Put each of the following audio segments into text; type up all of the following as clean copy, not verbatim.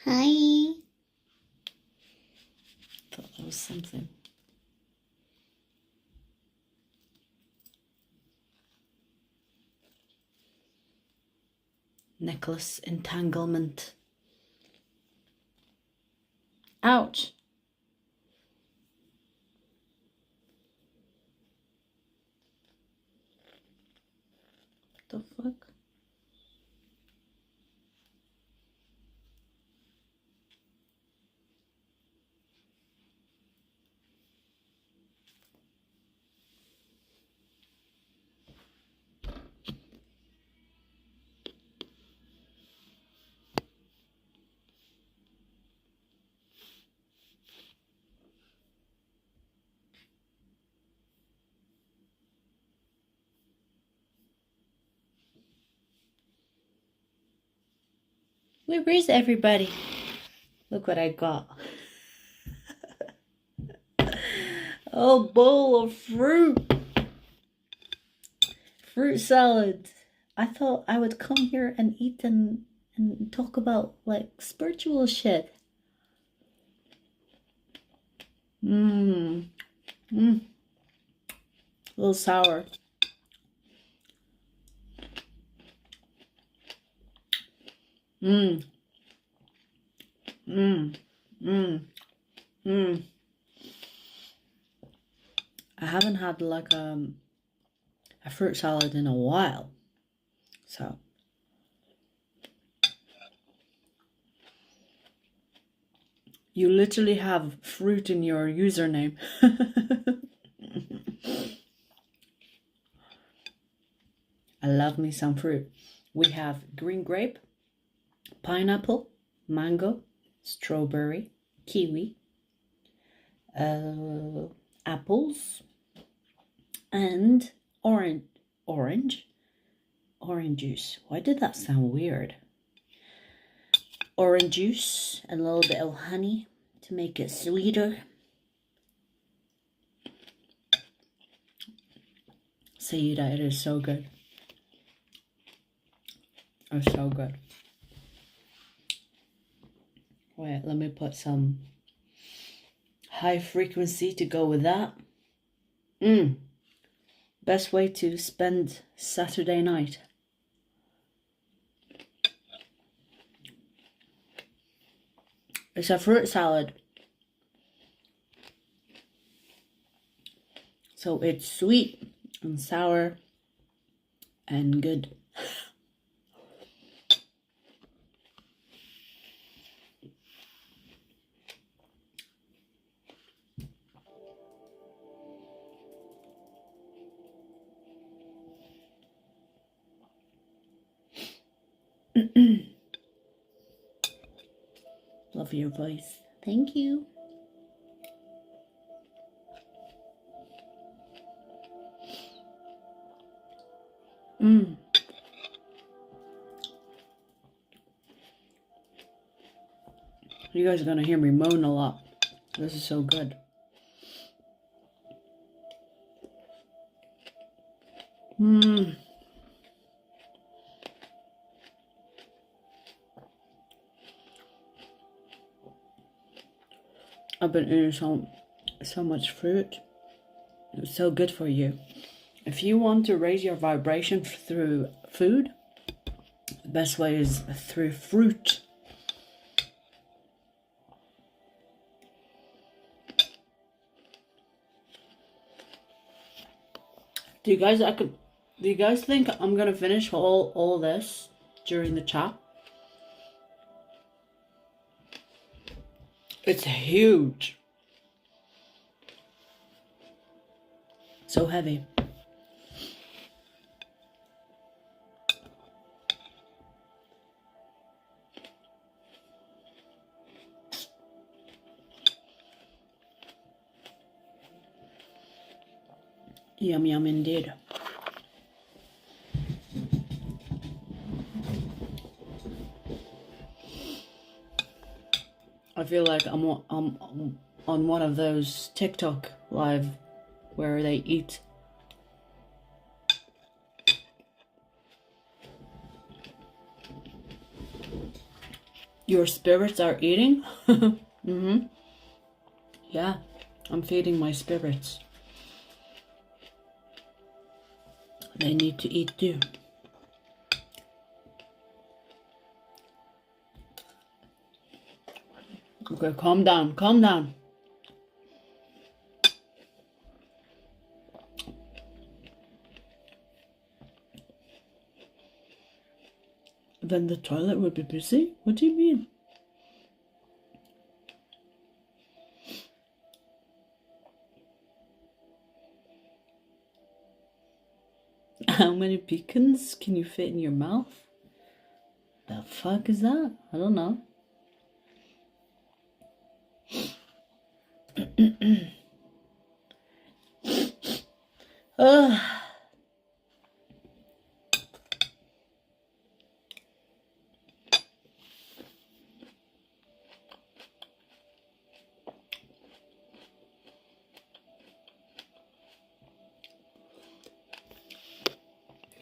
Hi. Thought that was something. Necklace entanglement. Ouch. The fuck? Where is everybody? Look what I got. Oh, bowl of fruit. Fruit salad. I thought I would come here and eat and talk about like spiritual shit. A little sour. Mmm. Mmm. Mmm. Mmm. I haven't had like a fruit salad in a while. So you literally have fruit in your username. I love me some fruit. We have green grape, pineapple, mango, strawberry, kiwi, apples, and orange juice. Why did that sound weird? Orange juice and a little bit of honey to make it sweeter. See that it is so good. It's so good. Wait, let me put some high frequency to go with that. Best way to spend Saturday night. It's a fruit salad. So it's sweet and sour and good. Love your voice. Thank you. You guys are gonna hear me moan a lot. This is so good. I've been eating so much fruit. It's so good for you. If you want to raise your vibration through food, the best way is through fruit. Do you guys think I'm gonna finish all this during the chat? It's huge. So heavy. Yum yum indeed. I feel like I'm on one of those TikTok live where they eat. Your spirits are eating? Mm-hmm. Yeah, I'm feeding my spirits. They need to eat too. Okay, calm down, calm down. Then the toilet would be busy? What do you mean? How many pecans can you fit in your mouth? The fuck is that? I don't know.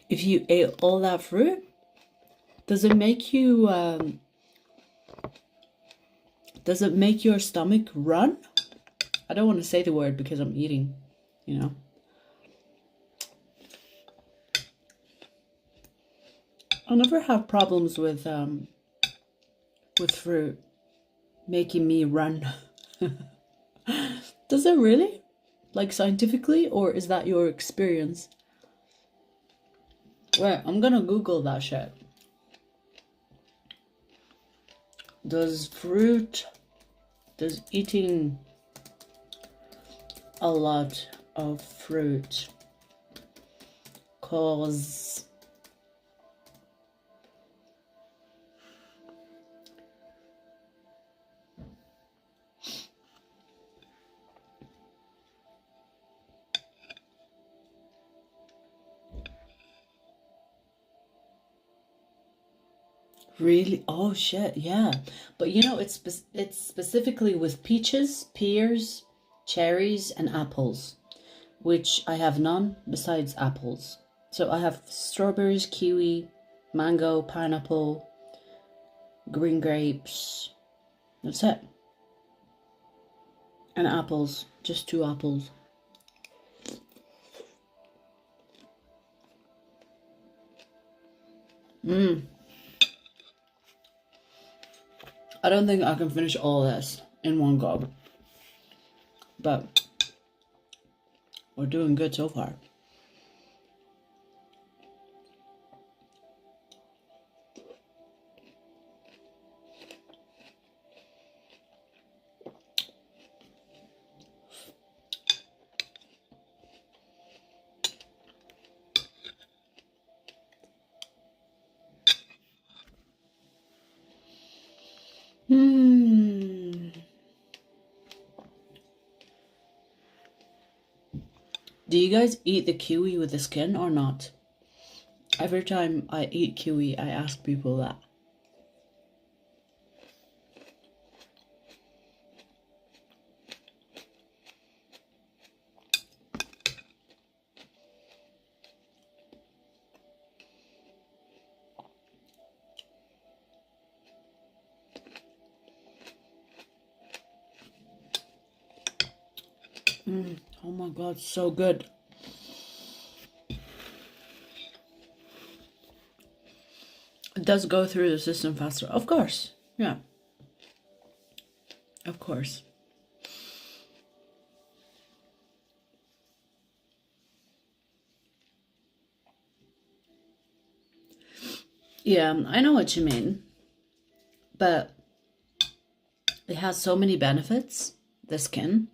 If you ate all that fruit, does it make you, does it make your stomach run? I don't want to say the word because I'm eating, you know. I never have problems with fruit making me run. Does it really? Like scientifically, or is that your experience? Wait, I'm gonna Google that shit. Does eating a lot of fruit cause really? Oh shit, yeah. But you know, it's specifically with peaches, pears, cherries, and apples, which I have none besides apples. So I have strawberries, kiwi, mango, pineapple, green grapes. That's it. And apples, just 2 apples. I don't think I can finish all this in one go, but we're doing good so far. Do you guys eat the kiwi with the skin or not? Every time I eat kiwi, I ask people that. Oh my god, so good. It does go through the system faster. Of course. Yeah. Of course. Yeah, I know what you mean. But it has so many benefits, the skin.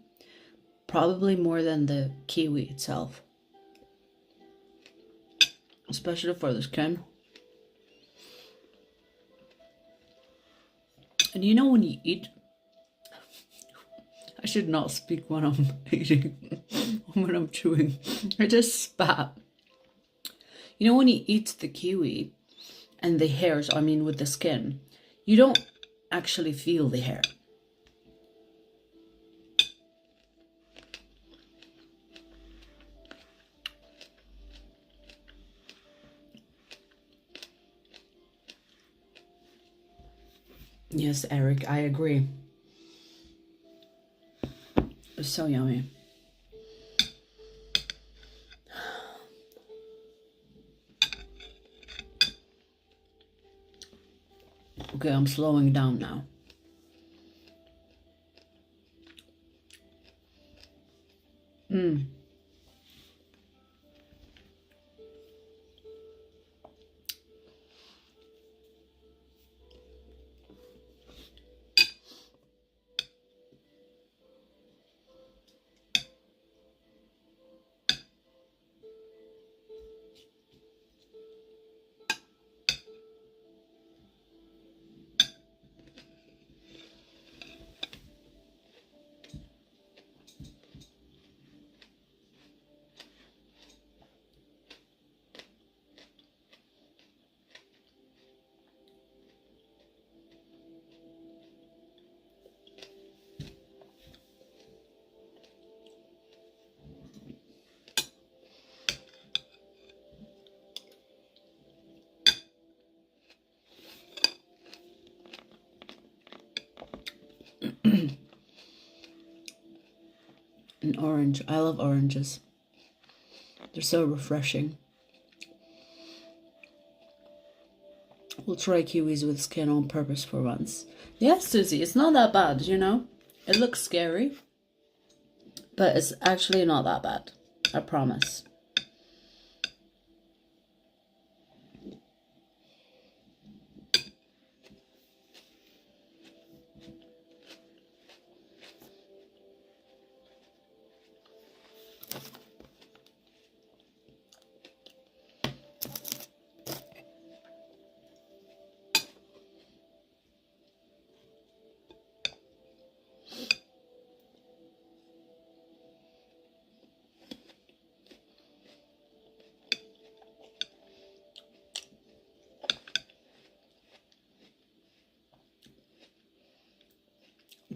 Probably more than the kiwi itself. Especially for the skin. And you know when you eat... I should not speak when I'm eating. When I'm chewing. I just spat. You know when you eat the kiwi and the hairs, I mean with the skin, you don't actually feel the hair. Yes, Eric, I agree. It's so yummy. Okay, I'm slowing down now. An orange. I love oranges. They're so refreshing. We'll try kiwis with skin on purpose for once. Yes, Susie, it's not that bad, you know? It looks scary, but it's actually not that bad. I promise.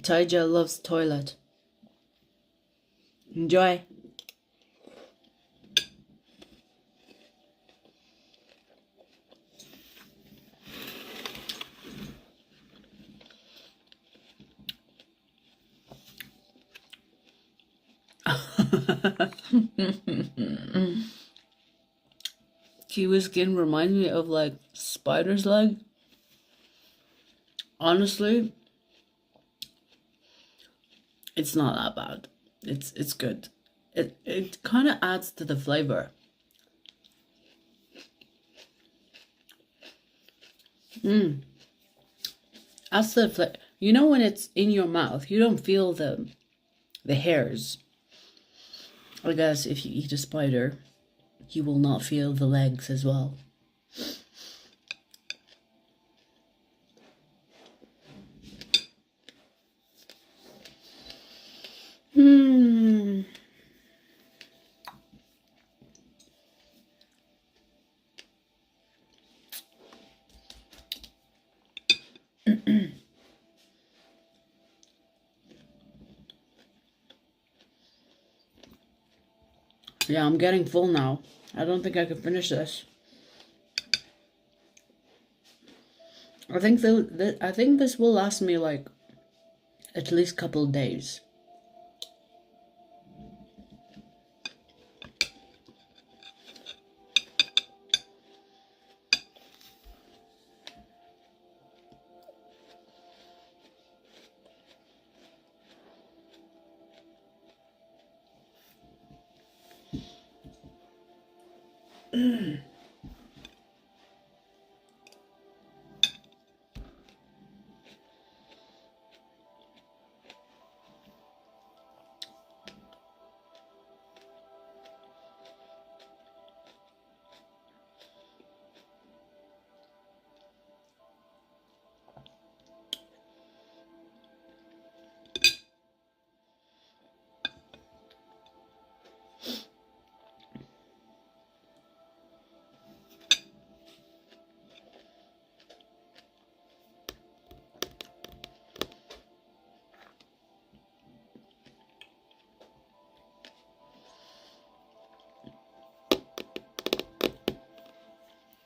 Deja loves toilet. Enjoy. Kiwi skin reminds me of like spider's leg. Honestly, it's not that bad. It's good. It kind of adds to the flavor. Adds to the flavor. You know when it's in your mouth, you don't feel the hairs. I guess if you eat a spider, you will not feel the legs as well. Yeah, I'm getting full now. I don't think I can finish this. I think I think this will last me like at least a couple of days.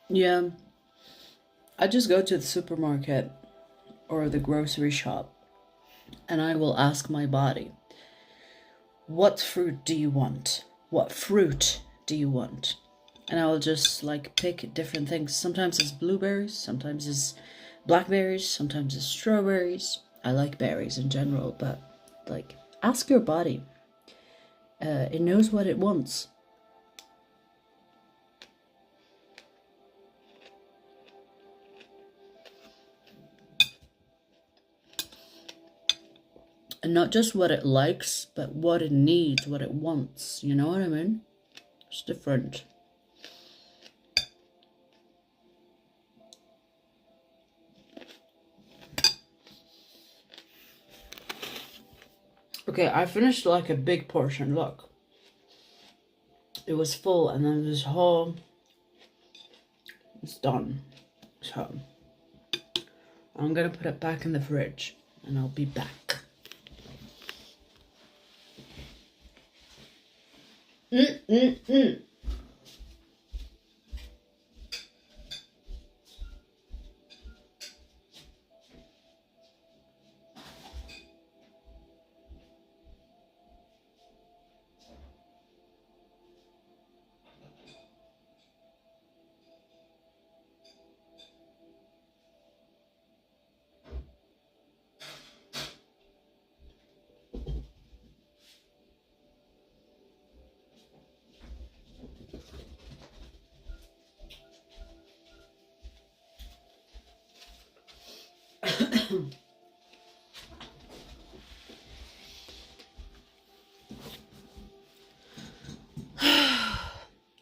Yeah, I just go to the supermarket or the grocery shop, and I will ask my body, what fruit do you want? What fruit do you want? And I will just like pick different things. Sometimes it's blueberries, sometimes it's blackberries, sometimes it's strawberries. I like berries in general, but like ask your body. It knows what it wants. And not just what it likes, but what it needs, what it wants. You know what I mean? It's different. Okay, I finished like a big portion. Look. It was full, and then this whole... It's done. So I'm gonna put it back in the fridge, and I'll be back.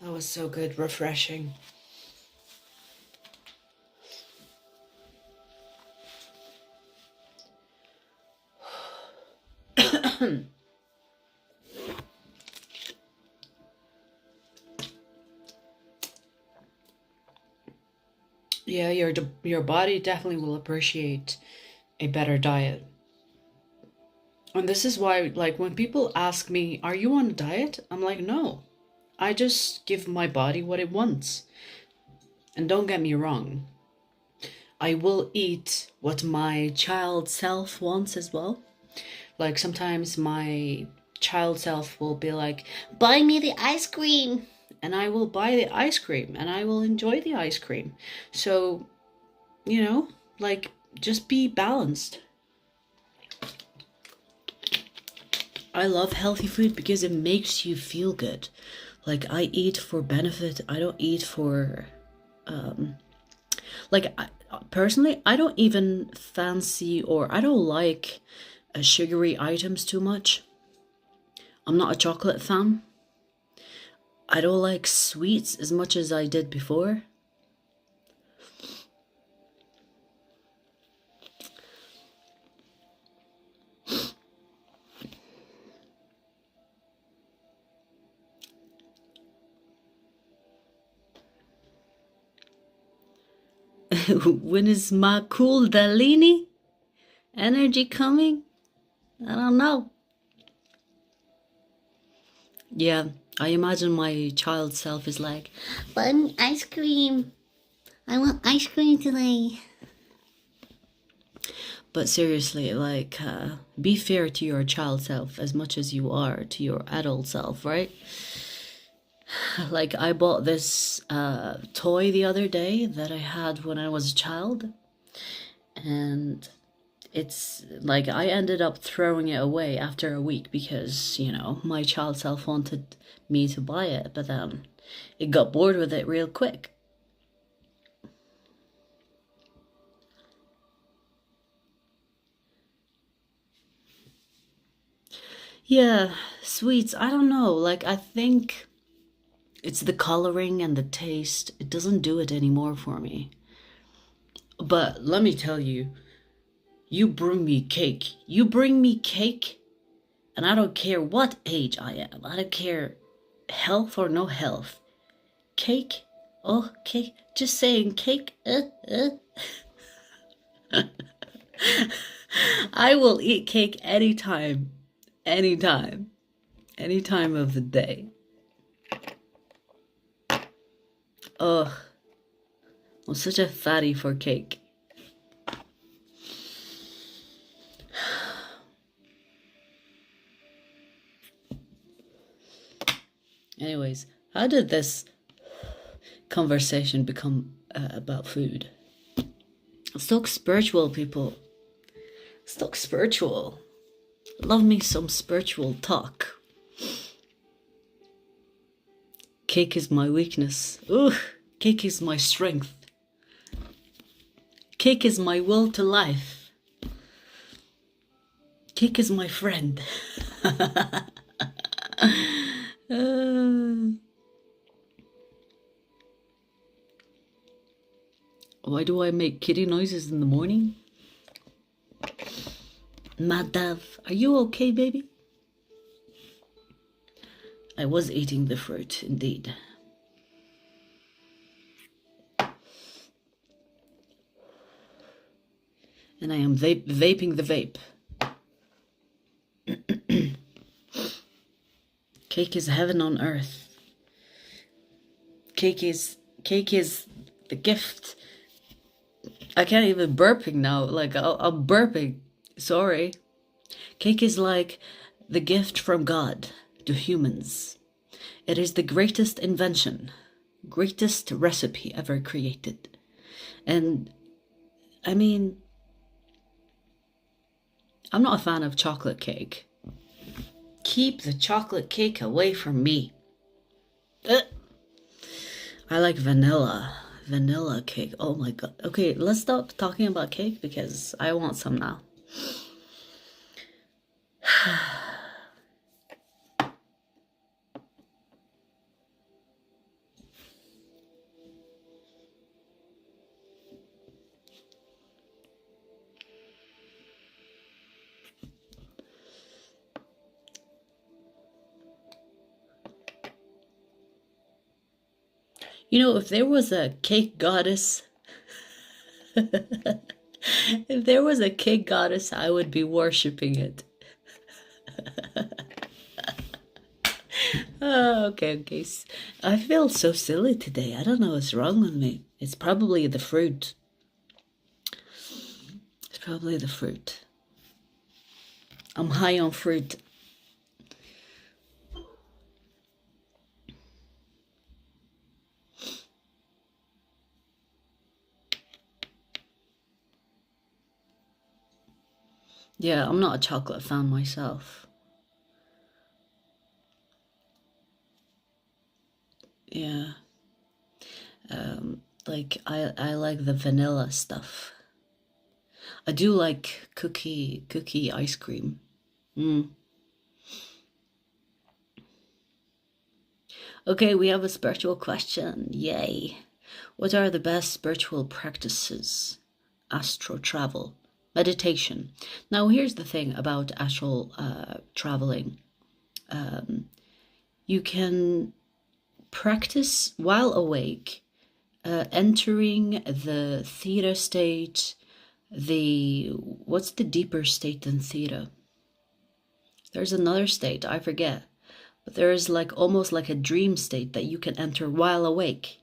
That was so good, refreshing. Yeah, your body definitely will appreciate a better diet. And this is why, like, when people ask me, are you on a diet? I'm like, no. I just give my body what it wants. And don't get me wrong, I will eat what my child self wants as well. Like, sometimes my child self will be like, buy me the ice cream. And I will buy the ice cream, and I will enjoy the ice cream. So, you know, like, just be balanced. I love healthy food because it makes you feel good. Like, I eat for benefit. I don't eat for, personally, I don't even fancy, or I don't like sugary items too much. I'm not a chocolate fan. I don't like sweets as much as I did before. When is my cool Dalini energy coming? I don't know. Yeah, I imagine my child self is like, buy me ice cream. I want ice cream today. But seriously, like, be fair to your child self as much as you are to your adult self, right? Like, I bought this toy the other day that I had when I was a child. And it's like, I ended up throwing it away after a week because, you know, my child self wanted me to buy it. But then it got bored with it real quick. Yeah, sweets, I don't know. Like, I think it's the coloring and the taste. It doesn't do it anymore for me. But let me tell you, you bring me cake. You bring me cake, and I don't care what age I am. I don't care health or no health. Cake? Oh, cake. Just saying cake. I will eat cake anytime. Anytime. Any time of the day. Ugh. I'm such a fatty for cake. Anyways, how did this conversation become about food? Let's talk spiritual, people. Let's talk spiritual. Love me some spiritual talk. Cake is my weakness. Ugh, cake is my strength. Cake is my will to life. Cake is my friend. Why do I make kitty noises in the morning? Madav, are you okay, baby? I was eating the fruit, indeed. And I am vaping the vape. Cake is heaven on earth. Cake is the gift. I can't even burping now. Like I'm burping. Sorry. Cake is like the gift from God to humans. It is the greatest invention, greatest recipe ever created. And I mean, I'm not a fan of chocolate cake. Keep the chocolate cake away from me. I like vanilla cake. Oh my god. Okay, let's stop talking about cake because I want some now. You know, if there was a cake goddess, if there was a cake goddess, I would be worshipping it. Oh, okay. I feel so silly today. I don't know what's wrong with me. It's probably the fruit. It's probably the fruit. I'm high on fruit. Yeah, I'm not a chocolate fan myself. Yeah. Like I like the vanilla stuff. I do like cookie ice cream. Okay, we have a spiritual question. Yay. What are the best spiritual practices? Astral travel, meditation. Now, here's the thing about astral traveling. You can practice while awake, entering the theta state. What's the deeper state than theta? There's another state, I forget. But there is like almost like a dream state that you can enter while awake.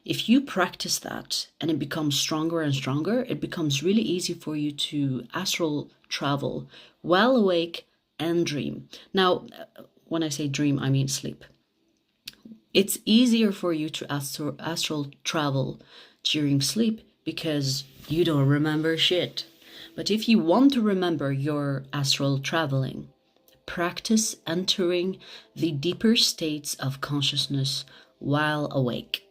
If you practice that and it becomes stronger and stronger, it becomes really easy for you to astral travel while awake and dream. Now, when I say dream, I mean sleep. It's easier for you to astral travel during sleep because you don't remember shit. But if you want to remember your astral traveling, practice entering the deeper states of consciousness while awake.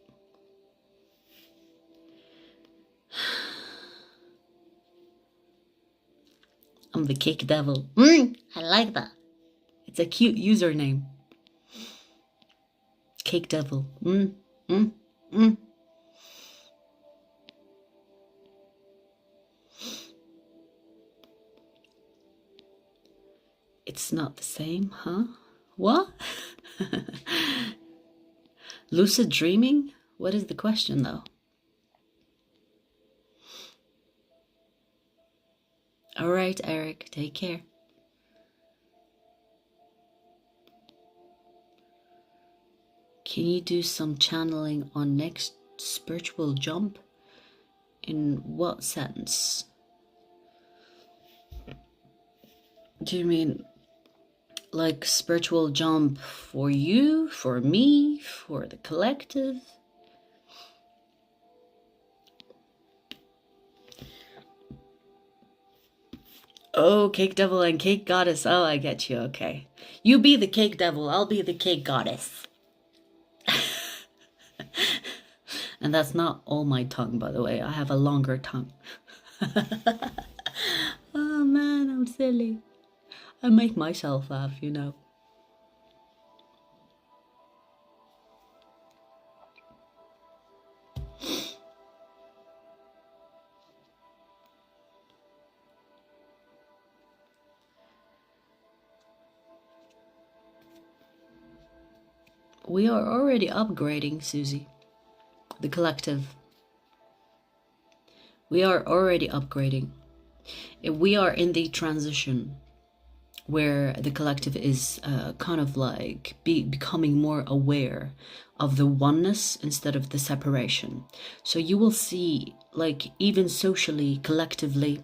I'm the cake devil. I like that. It's a cute username. Cake devil. It's not the same, huh? What? Lucid dreaming? What is the question, though? All right, Eric, take care. Can you do some channeling on next spiritual jump? In what sense? Do you mean like spiritual jump for you, for me, for the collective. Oh, cake devil and cake goddess. Oh, I get you. Okay. You be the cake devil. I'll be the cake goddess. And that's not all my tongue, by the way. I have a longer tongue. Oh, man, I'm silly. I make myself laugh, you know. We are already upgrading, Susie. The collective. We are already upgrading. We are in the transition where the collective is kind of like becoming more aware of the oneness instead of the separation. So you will see, like, even socially, collectively,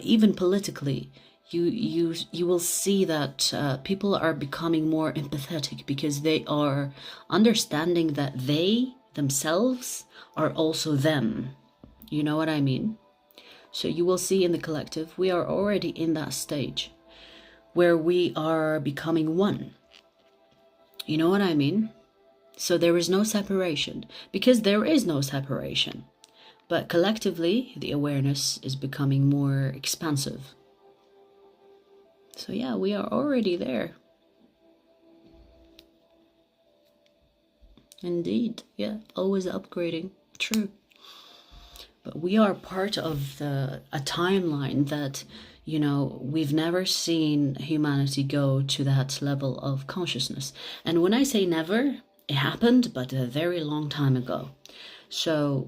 even politically, you will see that people are becoming more empathetic because they are understanding that they themselves are also them. You know what I mean? So you will see in the collective, we are already in that stage where we are becoming one. You know what I mean? So there is no separation, because there is no separation. But collectively, the awareness is becoming more expansive. So yeah, we are already there. Indeed, yeah, always upgrading, true. But we are part of a timeline that, you know, we've never seen humanity go to that level of consciousness. And when I say never, it happened, but a very long time ago. So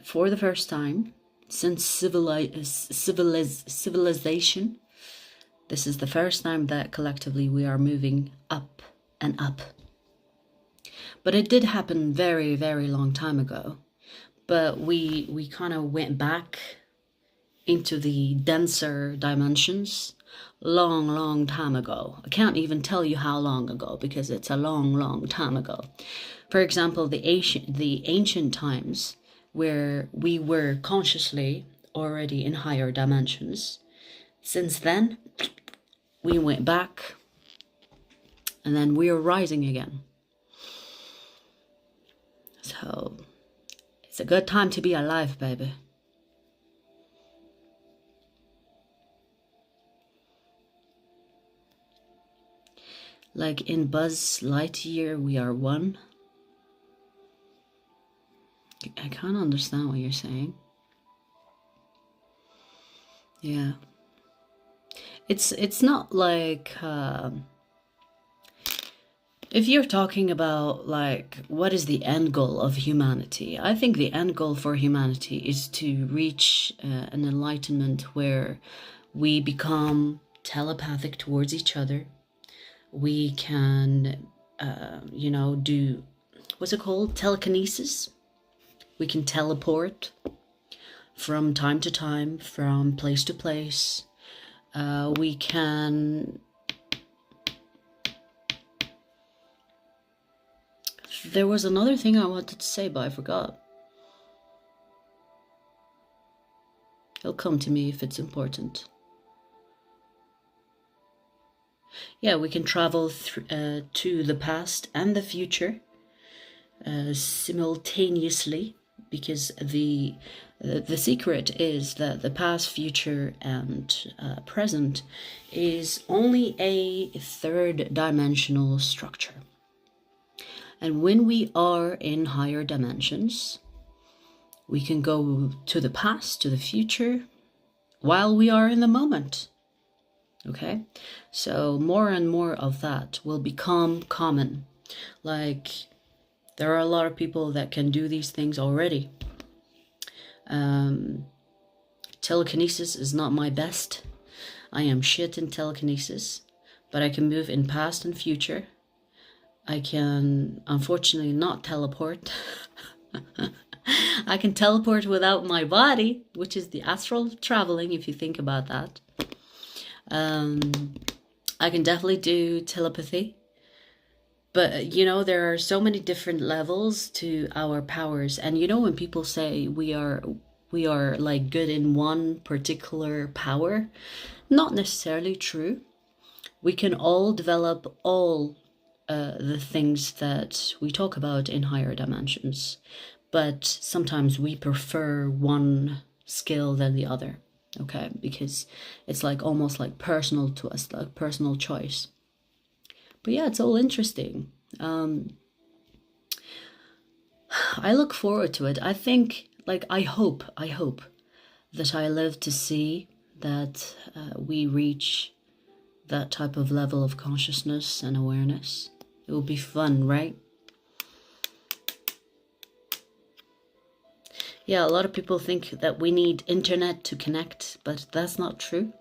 for the first time since civilization, this is the first time that collectively we are moving up and up. But it did happen very, very long time ago. But we kind of went back into the denser dimensions long time ago. I can't even tell you how long ago, because it's a long time ago. For example, the ancient times where we were consciously already in higher dimensions. Since then, we went back, and then we are rising again. So it's a good time to be alive, baby. Like in Buzz Lightyear, we are one. I can't understand what you're saying. Yeah. It's not like... if you're talking about, like, what is the end goal of humanity? I think the end goal for humanity is to reach an enlightenment where we become telepathic towards each other. We can, you know, do, what's it called? Telekinesis. We can teleport from time to time, from place to place. We can... There was another thing I wanted to say, but I forgot. It'll come to me if it's important. Yeah, we can travel to the past and the future simultaneously, because the secret is that the past, future, and present is only a third dimensional structure. And when we are in higher dimensions, we can go to the past, to the future, while we are in the moment. Okay? So more and more of that will become common. Like, there are a lot of people that can do these things already. Telekinesis is not my best. I am shit in telekinesis, but I can move in past and future. I can, unfortunately, not teleport. I can teleport without my body, which is the astral traveling, if you think about that. I I can definitely do telepathy. But you know, there are so many different levels to our powers. And you know, when people say we are like good in one particular power, not necessarily true. We can all develop all the things that we talk about in higher dimensions, but sometimes we prefer one skill than the other. Okay, because it's like almost like personal to us, like personal choice. But yeah, it's all interesting. I look forward to it. I think, like, I hope that I live to see that we reach that type of level of consciousness and awareness. It will be fun, right? Yeah, a lot of people think that we need internet to connect, but that's not true.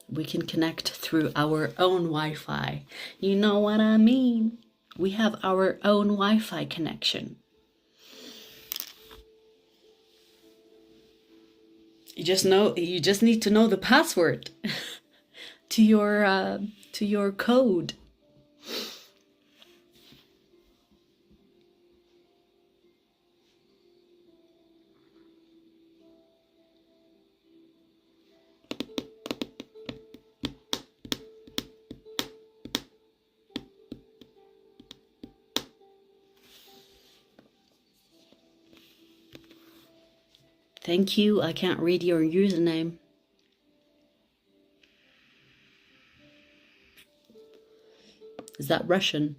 We can connect through our own Wi-Fi. You know what I mean? We have our own Wi-Fi connection. You just need to know the password to your code. Thank you. I can't read your username. Is that Russian?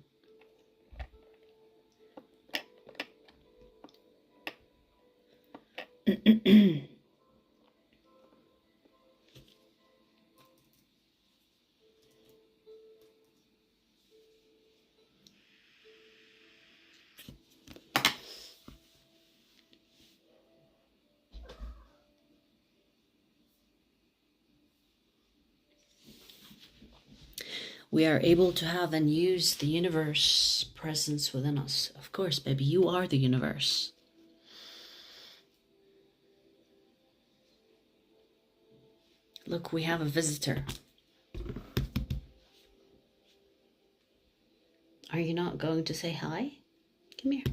We are able to have and use the universe presence within us. Of course, baby, you are the universe. Look, we have a visitor. Are you not going to say hi? Come here.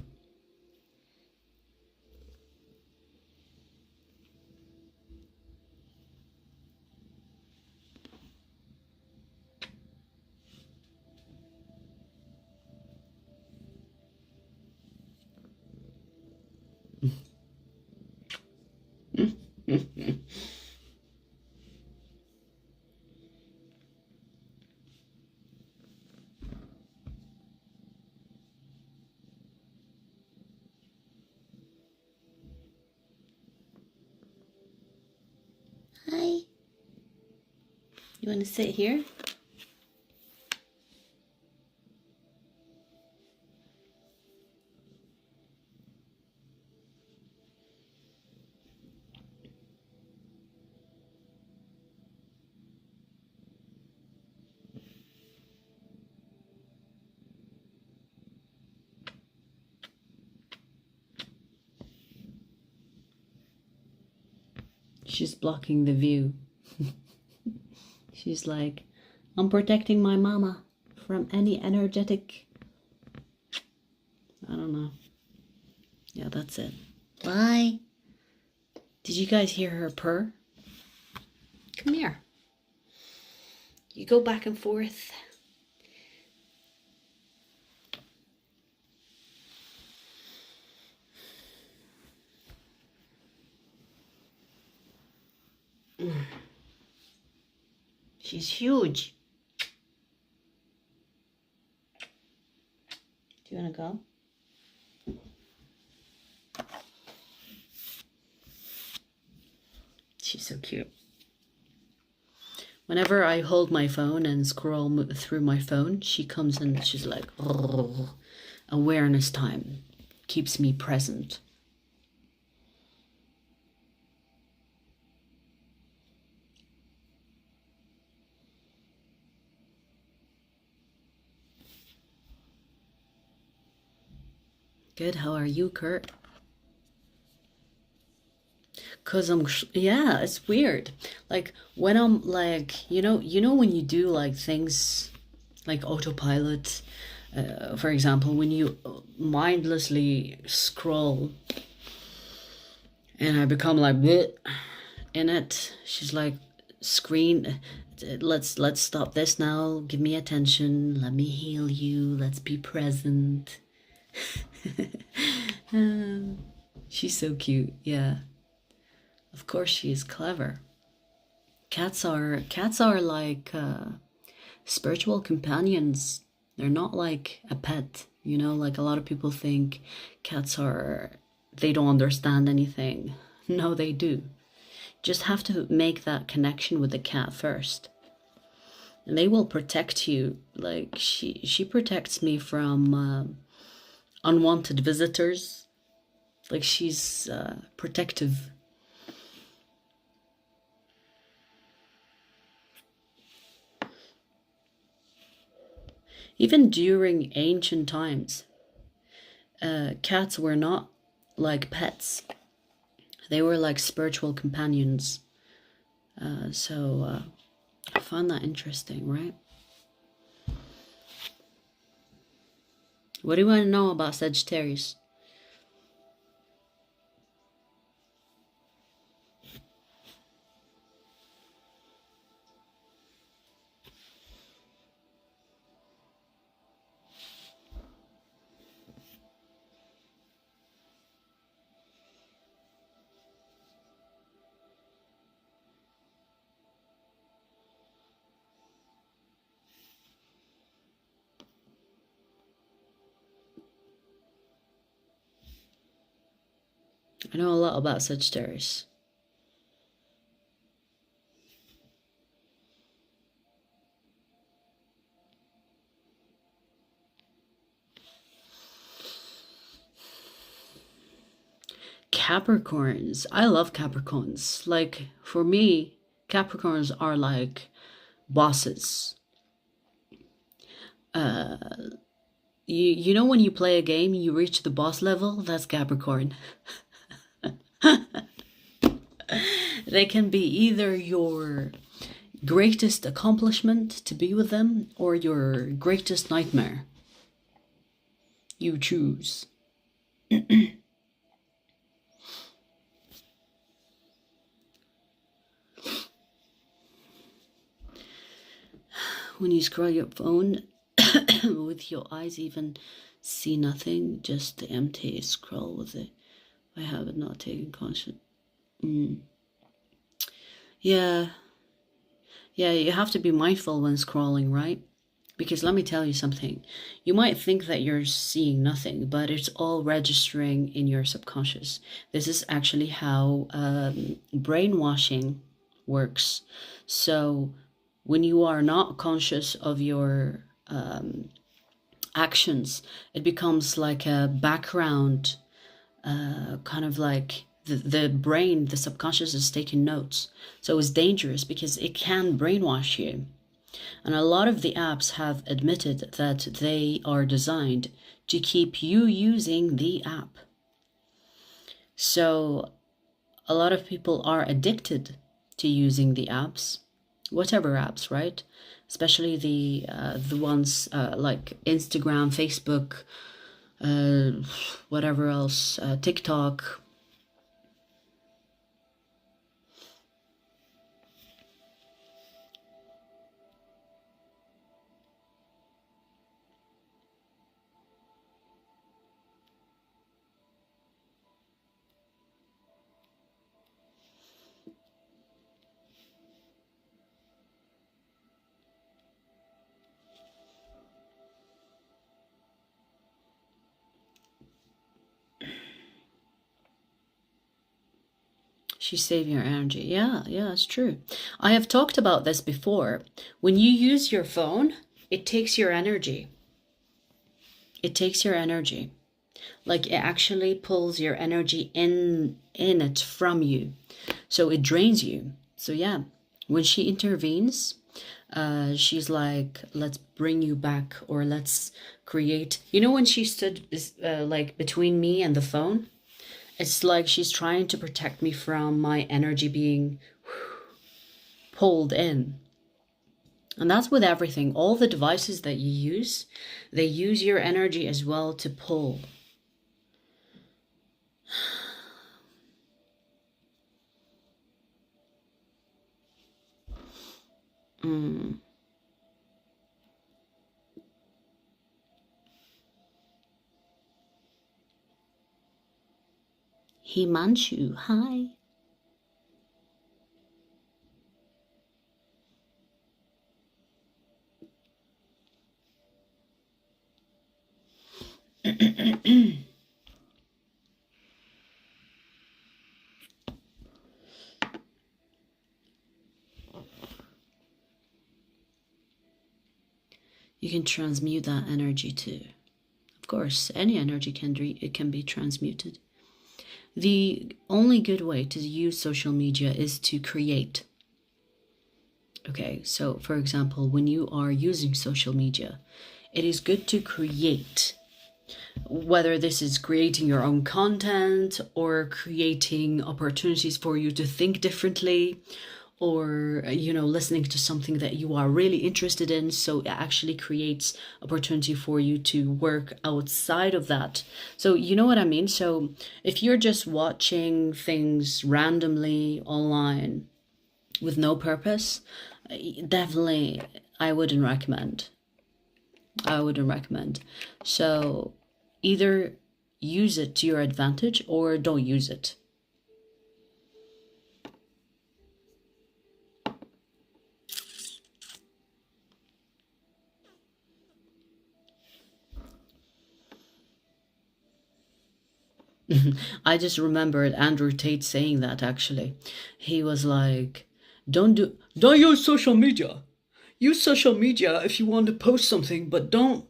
Hi. You want to sit here? She's blocking the view. She's like, I'm protecting my mama from any energetic... I don't know. Yeah, that's it. Bye. Did you guys hear her purr? Come here. You go back and forth. She's huge. Do you want to go? She's so cute. Whenever I hold my phone and scroll through my phone, she comes and she's like, oh, awareness time. Keeps me present. Good, how are you, Kurt? Cause yeah, it's weird. Like when I'm like, when you do like things like autopilot, for example, when you mindlessly scroll, and I become like bleh in it. She's like, screen, let's stop this now. Give me attention. Let me heal you. Let's be present. She's so cute. Yeah. Of course she is clever. Cats are like spiritual companions. They're not like a pet, like a lot of people think cats they don't understand anything. No, they do. Just have to make that connection with the cat first. And they will protect you. Like she protects me from unwanted visitors. Like she's protective. Even during ancient times, cats were not like pets. They were like spiritual companions. So I find that interesting, right? What do you want to know about Sagittarius? I know a lot about Sagittarius. Capricorns. I love Capricorns. Like, for me, Capricorns are like bosses. You know when you play a game, you reach the boss level? That's Capricorn. They can be either your greatest accomplishment to be with them or your greatest nightmare. You choose. When you scroll your phone with your eyes, even see nothing, just the empty scroll with it. I have it not taken conscious. Yeah, you have to be mindful when scrolling, right? Because let me tell you something. You might think that you're seeing nothing, but it's all registering in your subconscious. This is actually how brainwashing works. So when you are not conscious of your actions, it becomes like a background, kind of like the brain, the subconscious is taking notes. So it's dangerous because it can brainwash you. And a lot of the apps have admitted that they are designed to keep you using the app. So a lot of people are addicted to using the apps, whatever apps, right? Especially the ones like Instagram, Facebook, whatever else, TikTok. She's saving your energy. Yeah, it's true. I have talked about this before. When you use your phone, it takes your energy. It takes your energy. Like it actually pulls your energy in it from you. So it drains you. So yeah, when she intervenes, she's like, let's bring you back, or let's create. When she stood like between me and the phone, It's like she's trying to protect me from my energy being pulled in. And that's with everything. All the devices that you use, they use your energy as well to pull. Himanshu, hi. You can transmute that energy too. Of course, any energy can be transmuted. The only good way to use social media is to create. Okay, so for example, when you are using social media, it is good to create. Whether this is creating your own content or creating opportunities for you to think differently, or listening to something that you are really interested in, so it actually creates opportunity for you to work outside of that. So you know what I mean. So if you're just watching things randomly online with no purpose, definitely I wouldn't recommend. So either use it to your advantage or don't use it. I just remembered Andrew Tate saying that actually. He was like, don't use social media. Use social media if you want to post something, but don't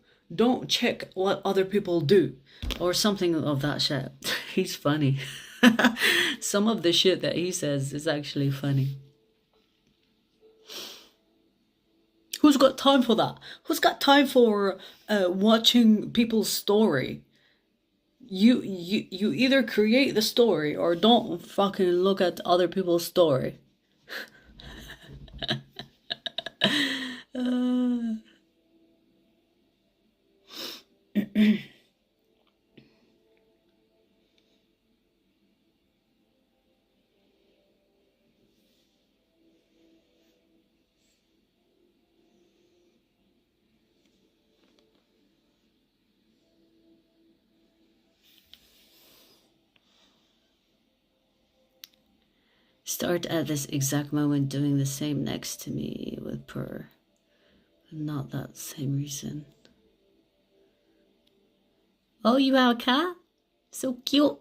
check what other people do or something of that shit. He's funny. Some of the shit that he says is actually funny. Who's got time for that? Who's got time for watching people's story? You either create the story or don't fucking look at other people's story. Start at this exact moment doing the same next to me with purr. Not that same reason. Oh, you have a cat? So cute.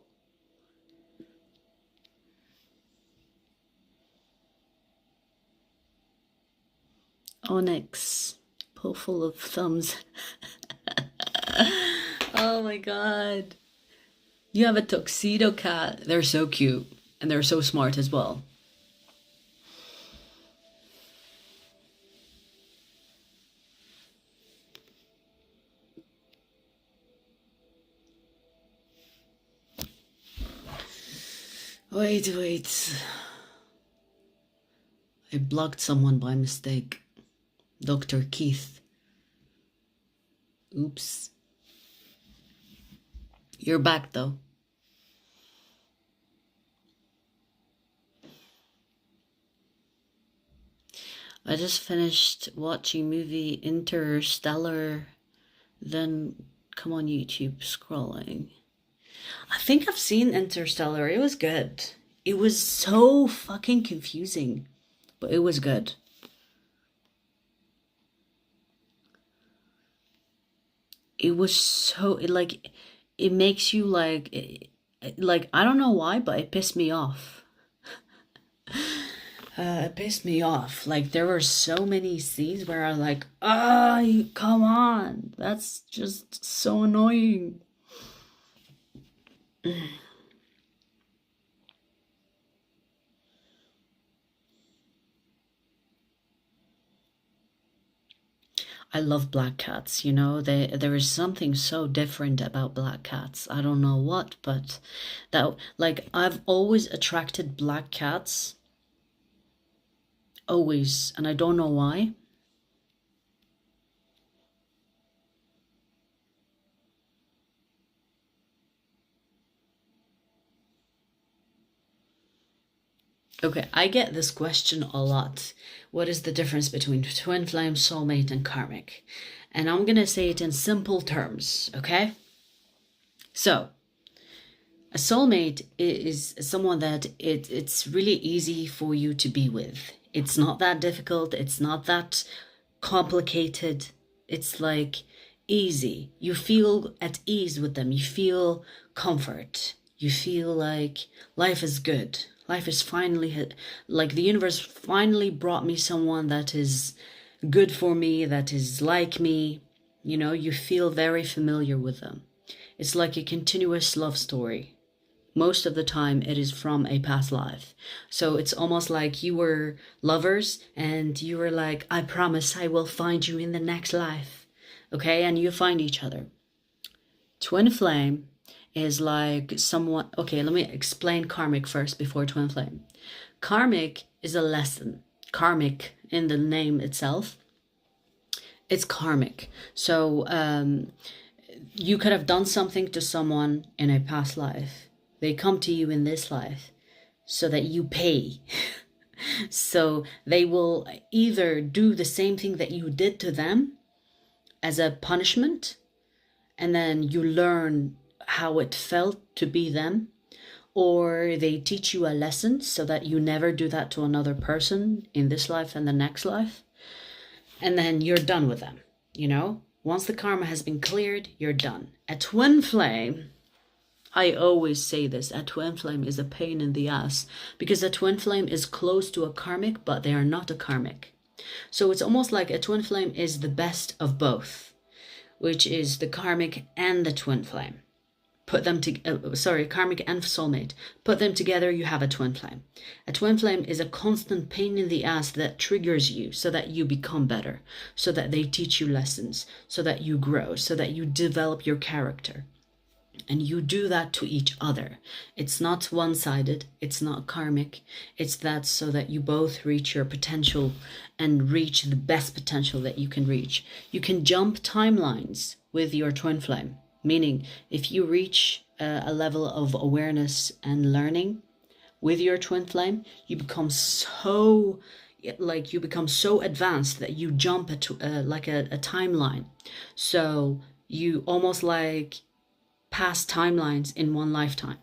Onyx. Pull full of thumbs. Oh my god. You have a tuxedo cat. They're so cute. And they're so smart as well. Wait. I blocked someone by mistake. Dr. Keith. Oops. You're back though. I just finished watching movie Interstellar, then come on YouTube scrolling. I think I've seen Interstellar. It was good. It was so fucking confusing, but it was good. It was so, it makes you like, I don't know why, but it pissed me off. It pissed me off. Like, there were so many scenes where I'm like, come on. That's just so annoying. I love black cats, you know, there is something so different about black cats. I don't know what, but that, like, I've always attracted black cats, always, and I don't know why. Okay, I get this question a lot. What is the difference between twin flame, soulmate, and karmic? And I'm gonna say it in simple terms, okay? So, a soulmate is someone that it's really easy for you to be with. It's not that difficult, it's not that complicated. It's like easy. You feel at ease with them. You feel comfort. You feel like life is good. Life is finally, like the universe finally brought me someone that is good for me, that is like me. You know, you feel very familiar with them. It's like a continuous love story. Most of the time it is from a past life. So it's almost like you were lovers and you were like, I promise I will find you in the next life. Okay, and you find each other. Twin flame is like someone, okay, let me explain karmic first before twin flame. Karmic is a lesson. Karmic in the name itself, it's karmic. So you could have done something to someone in a past life. They come to you in this life so that you pay. So they will either do the same thing that you did to them as a punishment, and then you learn how it felt to be them, or they teach you a lesson so that you never do that to another person in this life and the next life, and then you're done with them, you know? Once the karma has been cleared, you're done. A twin flame, I always say this, a twin flame is a pain in the ass because a twin flame is close to a karmic, but they are not a karmic. So it's almost like a twin flame is the best of both, which is the karmic and the twin flame. Put them karmic and soulmate. Put them together, you have a twin flame. A twin flame is a constant pain in the ass that triggers you so that you become better, so that they teach you lessons, so that you grow, so that you develop your character. And you do that to each other. It's not one-sided. It's not karmic. It's that so that you both reach your potential and reach the best potential that you can reach. You can jump timelines with your twin flame. Meaning, if you reach a level of awareness and learning with your twin flame, you become so advanced that you jump like a timeline. So you almost like past timelines in one lifetime.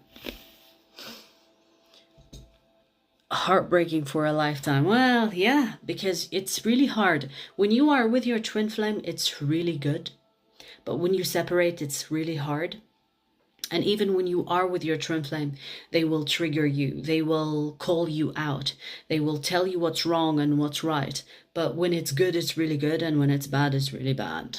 Heartbreaking for a lifetime. Well, yeah, because it's really hard. When you are with your twin flame, it's really good. But when you separate, it's really hard. And even when you are with your twin flame, they will trigger you. They will call you out. They will tell you what's wrong and what's right. But when it's good, it's really good. And when it's bad, it's really bad.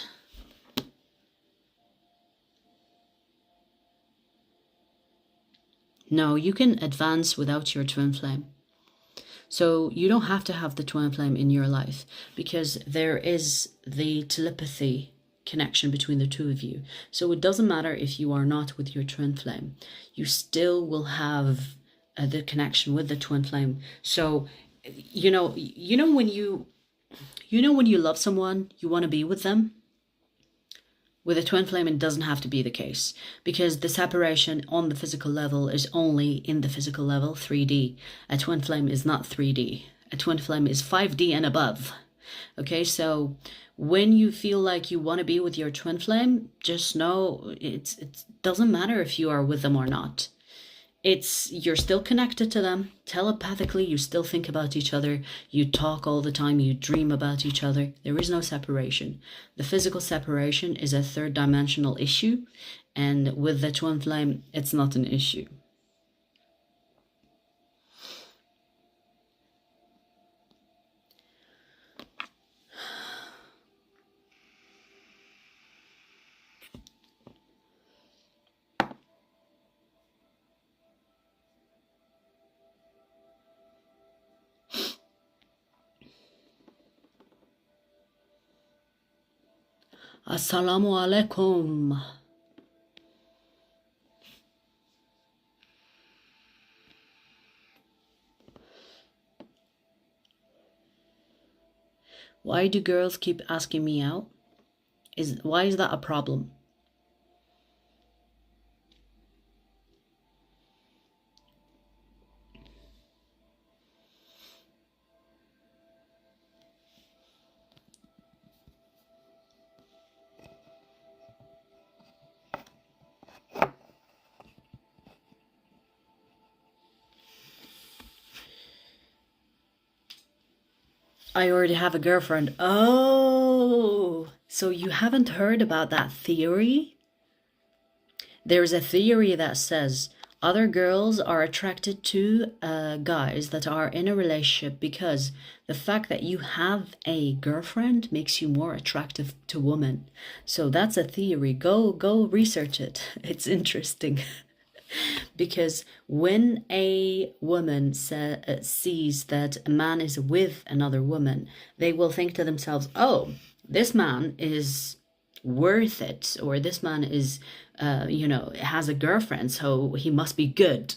No, you can advance without your twin flame. So you don't have to have the twin flame in your life because there is the telepathy connection between the two of you. So it doesn't matter if you are not with your twin flame. You still will have the connection with the twin flame. So you know when you love someone, you want to be with them. With a twin flame, it doesn't have to be the case because the separation on the physical level is only in the physical level, 3D. A twin flame is not 3D. A twin flame is 5D and above. Okay, so when you feel like you want to be with your twin flame, just know it doesn't matter if you are with them or not. You're still connected to them telepathically. You still think about each other. You talk all the time. You dream about each other. There is no separation. The physical separation is a third dimensional issue. And with the twin flame, it's not an issue. Assalamu alaikum. Why do girls keep asking me out? Why is that a problem? I already have a girlfriend. Oh, so you haven't heard about that theory? There's a theory that says other girls are attracted to guys that are in a relationship because the fact that you have a girlfriend makes you more attractive to women. So that's a theory. Go research it. It's interesting. Because when a woman sees that a man is with another woman, they will think to themselves, oh, this man is worth it, or this man is, has a girlfriend, so he must be good.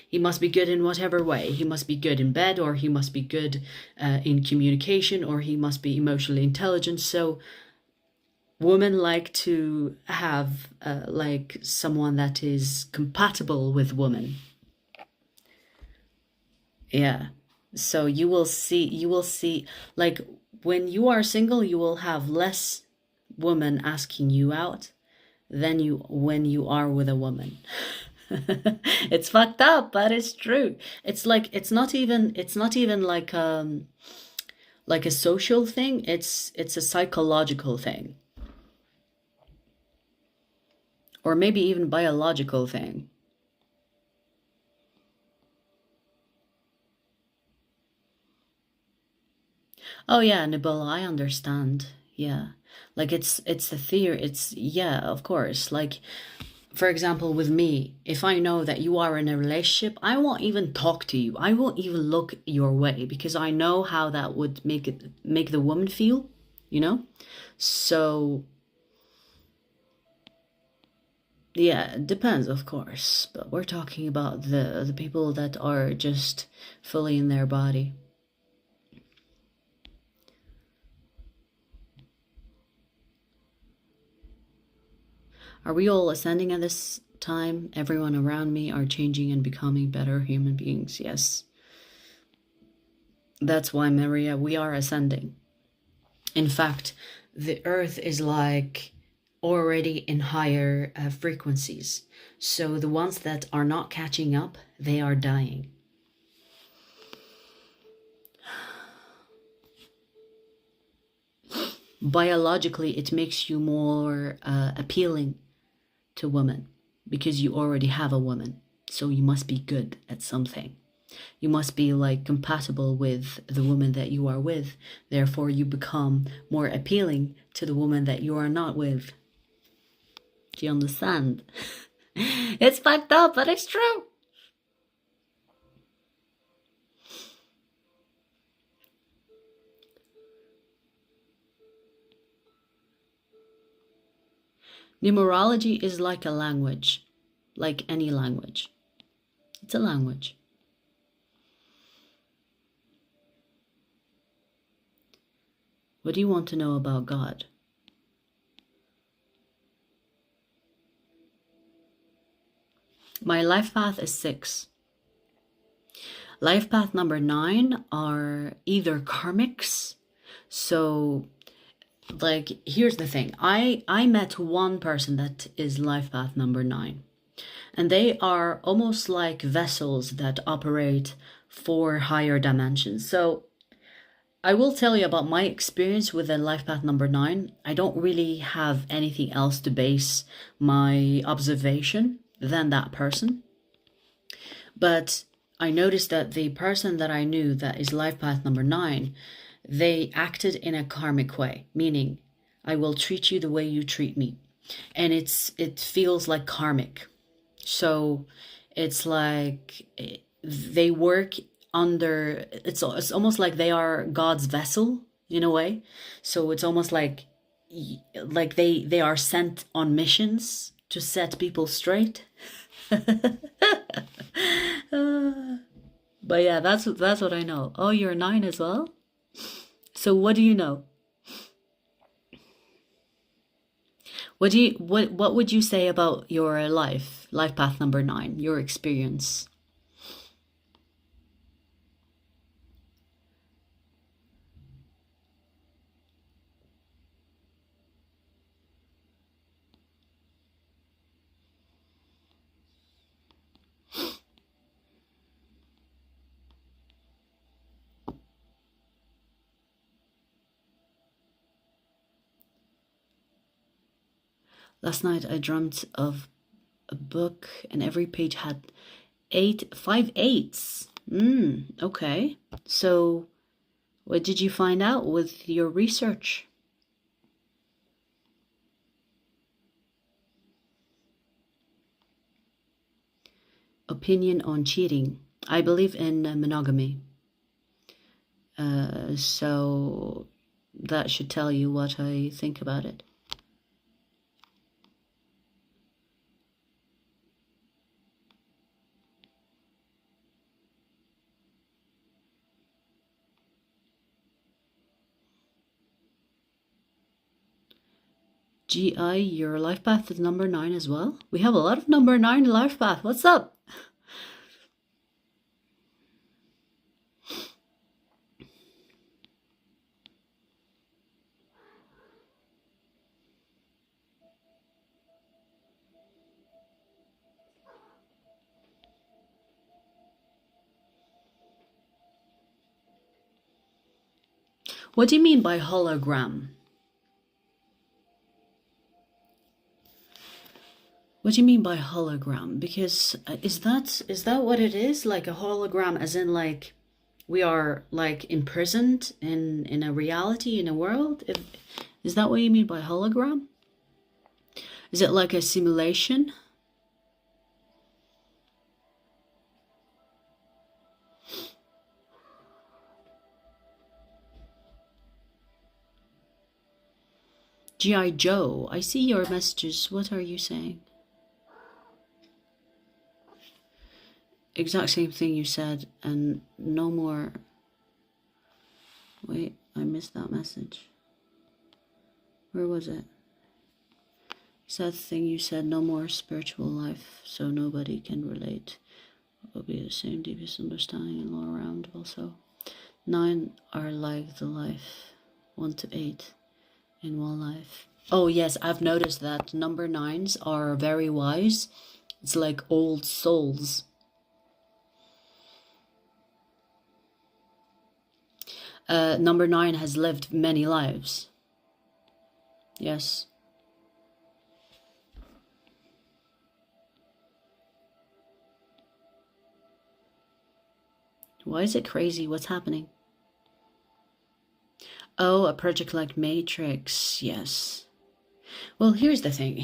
He must be good in whatever way. He must be good in bed, or he must be good in communication, or he must be emotionally intelligent. So women like to have like someone that is compatible with women. Yeah. So you will see like when you are single, you will have less women asking you out than when you are with a woman. It's fucked up, but it's true. It's like it's not even like a social thing. It's a psychological thing. Or maybe even biological thing. Oh yeah, Nibel, I understand. Yeah. Like it's a theory. It's yeah, of course. Like for example, with me, if I know that you are in a relationship, I won't even talk to you. I won't even look your way because I know how that would make the woman feel, you know? So yeah, it depends, of course, but we're talking about the people that are just fully in their body. Are we all ascending at this time? Everyone around me are changing and becoming better human beings. Yes. That's why, Maria, we are ascending. In fact, the earth is like already in higher frequencies. So the ones that are not catching up, they are dying. Biologically, it makes you more appealing to women because you already have a woman. So you must be good at something. You must be like compatible with the woman that you are with. Therefore, you become more appealing to the woman that you are not with. Do you understand? It's fucked up, but it's true. Numerology is like a language, like any language. It's a language. What do you want to know about God? My life path is 6. Life path number 9 are either karmics. So like here's the thing. I met one person that is life path number 9. And they are almost like vessels that operate for higher dimensions. So I will tell you about my experience with the life path number 9. I don't really have anything else to base my observation than that person. But I noticed that the person that I knew that is life path number 9, they acted in a karmic way, meaning I will treat you the way you treat me. And it feels like karmic. So it's like they work under, it's almost like they are God's vessel in a way. So it's almost like like they are sent on missions to set people straight. But yeah, that's what I know. Oh, you're 9 as well? So what do you know? What would you say about your life path number 9, your experience? Last night I dreamt of a book and every page had 5 8s. Okay. So what did you find out with your research? Opinion on cheating. I believe in monogamy. So that should tell you what I think about it. GI, your life path is number 9 as well? We have a lot of number 9 life path. What's up? What do you mean by hologram? What do you mean by hologram? Because is that what it is? Like a hologram, as in like we are like imprisoned in a reality, in a world? Is that what you mean by hologram? Is it like a simulation? G.I. Joe, I see your messages. What are you saying? Exact same thing you said, and no more. Wait, I missed that message. Where was it? Sad thing you said, no more spiritual life, so nobody can relate. Will be the same deepest understanding and all around also. 9 are like the life 1 to 8 in one life. Oh yes, I've noticed that number 9s are very wise. It's like old souls. Number 9 has lived many lives. Yes. Why is it crazy? What's happening? Oh, a project like Matrix. Yes. Well, here's the thing.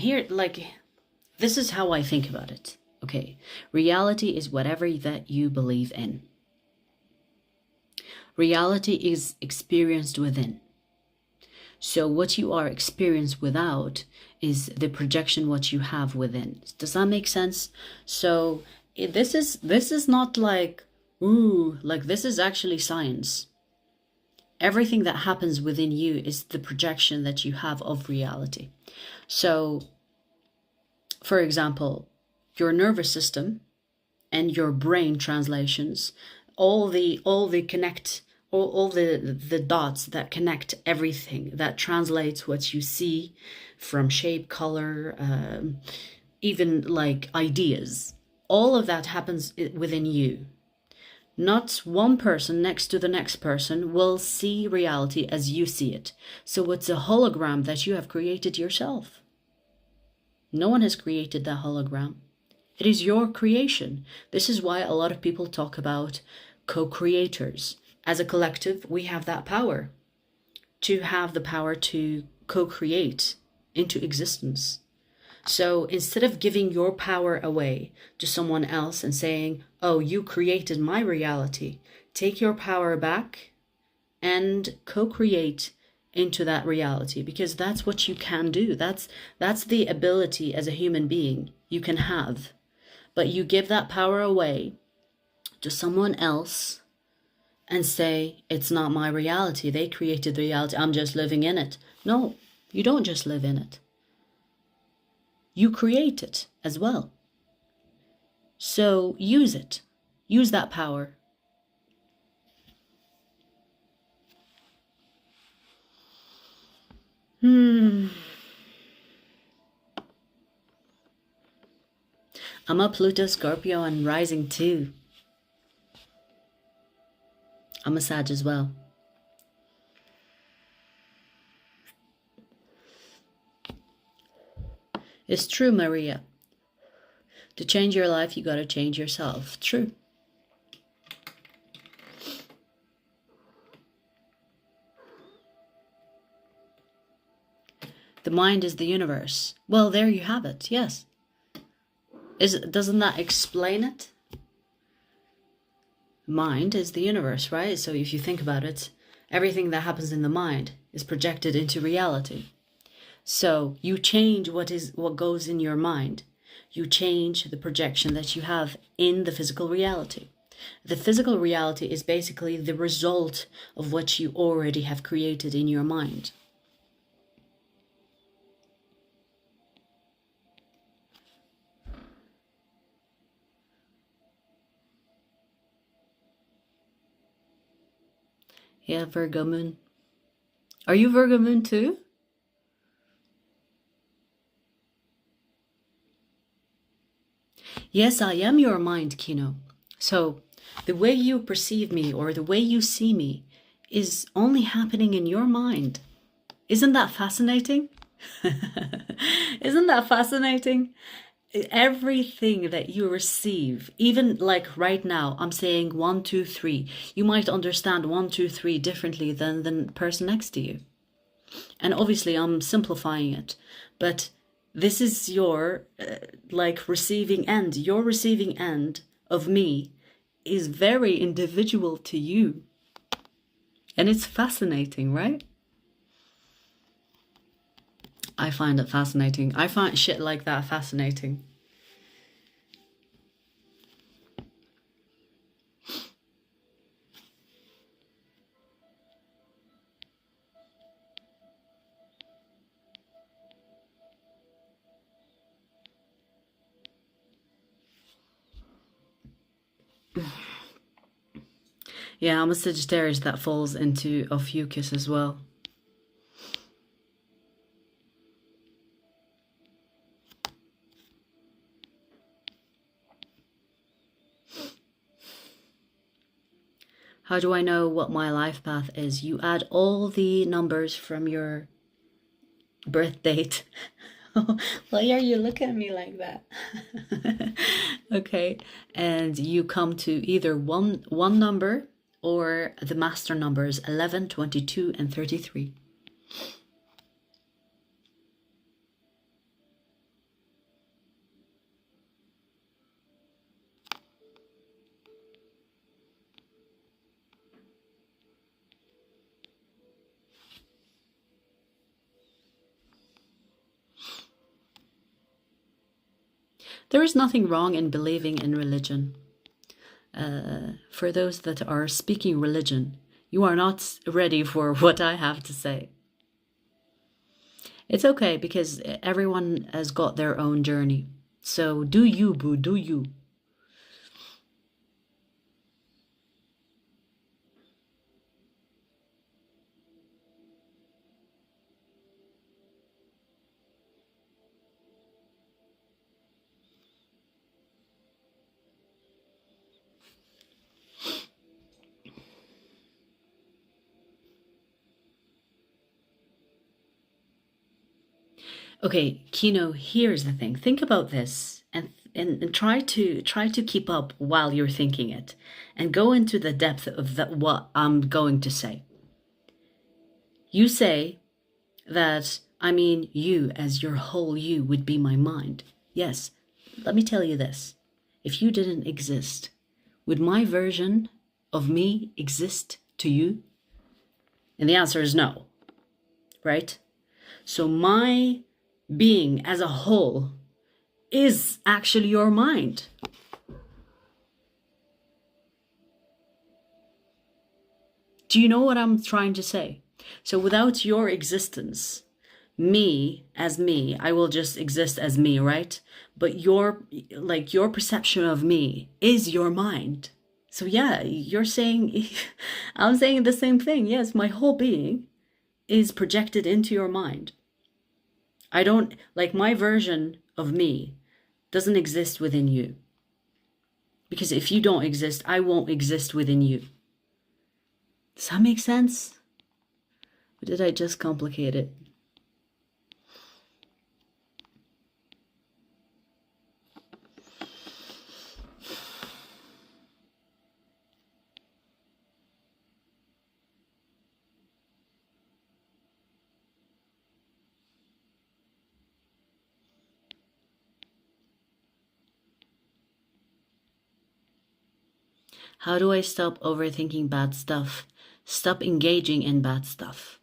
This is how I think about it. Okay. Reality is whatever that you believe in. Reality is experienced within. So what you are experienced without is the projection what you have within. Does that make sense? So this is not like, ooh, like this is actually science. Everything that happens within you is the projection that you have of reality. So, for example, your nervous system and your brain translations, all the dots that connect everything, that translates what you see from shape, color, even like ideas. All of that happens within you. Not one person next to the next person will see reality as you see it. So it's a hologram that you have created yourself. No one has created that hologram. It is your creation. This is why a lot of people talk about co-creators. As a collective, we have that power to have the power to co-create into existence. So instead of giving your power away to someone else and saying, oh, you created my reality, take your power back and co-create into that reality, because that's what you can do. That's the ability as a human being you can have. But you give that power away to someone else and say, it's not my reality. They created the reality. I'm just living in it. No, you don't just live in it. You create it as well. So use it. Use that power. I'm a Pluto, Scorpio, and rising too. I'm a Sag as well. It's true, Maria. To change your life, you gotta change yourself. True. The mind is the universe. Well, there you have it. Yes. Doesn't that explain it? Mind is the universe, right? So if you think about it, everything that happens in the mind is projected into reality. So you change what goes in your mind. You change the projection that you have in the physical reality. The physical reality is basically the result of what you already have created in your mind. Yeah, Virgo moon. Are you Virgo moon too? Yes, I am your mind, Kino. So the way you perceive me or the way you see me is only happening in your mind. Isn't that fascinating? Isn't that fascinating? Everything that you receive, even like right now, I'm saying 1, 2, 3. You might understand 1, 2, 3 differently than the person next to you. And obviously I'm simplifying it, but this is your like receiving end. Your receiving end of me is very individual to you. And it's fascinating, right? I find it fascinating. I find shit like that fascinating. Yeah, I'm a Sagittarius that falls into Ophiuchus as well. How do I know what my life path is? You add all the numbers from your birth date. Why are you looking at me like that? Okay, and you come to either one number or the master numbers 11, 22, and 33. There is nothing wrong in believing in religion. For those that are speaking religion, you are not ready for what I have to say. It's okay because everyone has got their own journey. So do you, boo, do you. Okay, Kino, here's the thing. Think about this and try to keep up while you're thinking it and go into the depth of what I'm going to say. You say that, I mean, you as your whole you would be my mind. Yes, let me tell you this. If you didn't exist, would my version of me exist to you? And the answer is no. right? So my being as a whole is actually your mind. Do you know what I'm trying to say? So without your existence, me as me, I will just exist as me, right? But your perception of me is your mind. So yeah, you're saying, I'm saying the same thing. Yes, my whole being is projected into your mind. I don't, like, my version of me doesn't exist within you. Because if you don't exist, I won't exist within you. Does that make sense? Or did I just complicate it? How do I stop overthinking bad stuff? Stop engaging in bad stuff.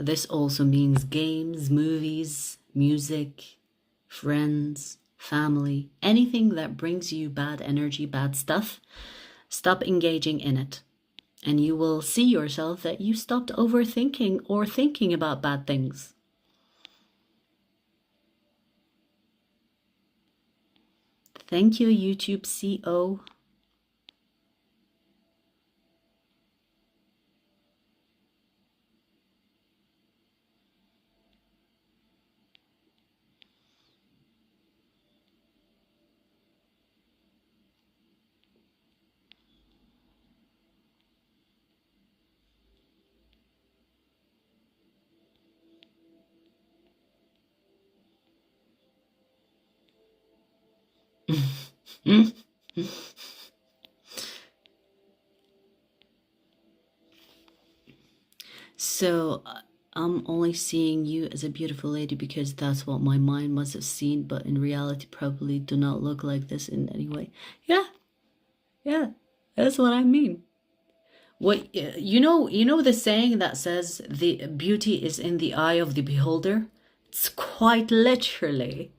This also means games, movies, music, friends, family, anything that brings you bad energy, bad stuff. Stop engaging in it. And you will see yourself that you stopped overthinking or thinking about bad things. Thank you, YouTube CO. So I'm only seeing you as a beautiful lady because that's what my mind must have seen, but in reality probably do not look like this in any way. Yeah, that's what I mean. What you know the saying that says the beauty is in the eye of the beholder? It's quite literally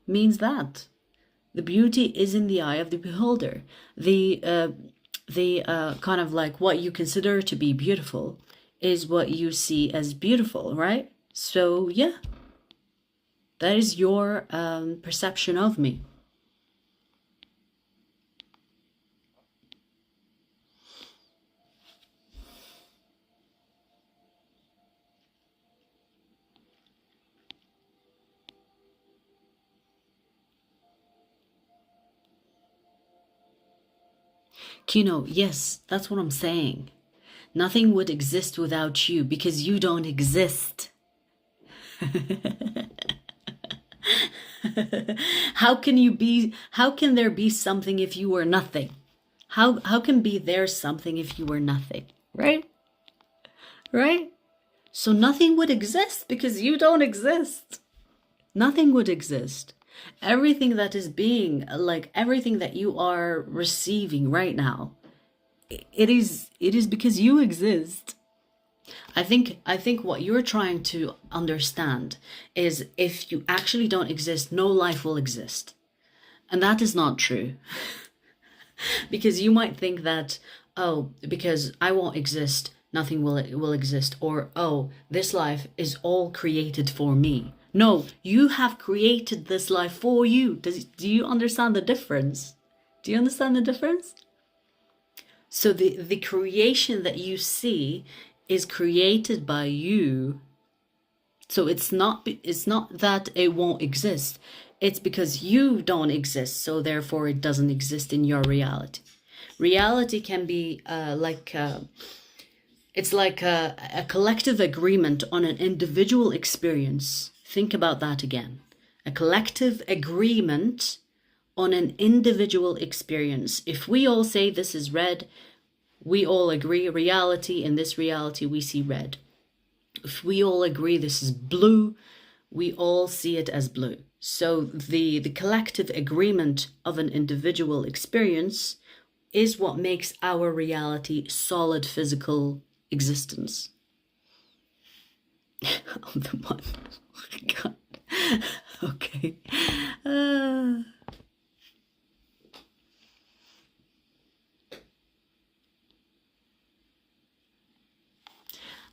means that. The beauty is in the eye of the beholder. The kind of like what you consider to be beautiful is what you see as beautiful, right? So yeah, that is your perception of me. Kino, yes, that's what I'm saying. Nothing would exist without you because you don't exist. How can there be something if you were nothing? How can be there something if you were nothing? Right? Right? So nothing would exist because you don't exist. Nothing would exist. Everything that is being, like everything that you are receiving right now, it is because you exist. I think what you're trying to understand is if you actually don't exist, no life will exist. And that is not true. Because you might think that, oh, because I won't exist, nothing will exist. Or, oh, this life is all created for me. No, you have created this life for you. Do you understand the difference? Do you understand the difference? So the creation that you see is created by you. So it's not that it won't exist. It's because you don't exist. So therefore it doesn't exist in your reality. Reality can be it's like a collective agreement on an individual experience. Think about that again. A collective agreement on an individual experience. If we all say this is red, we all agree reality, in this reality we see red. If we all agree this is blue, we all see it as blue. So the collective agreement of an individual experience is what makes our reality solid physical existence. I'm the one. Oh my God. Okay.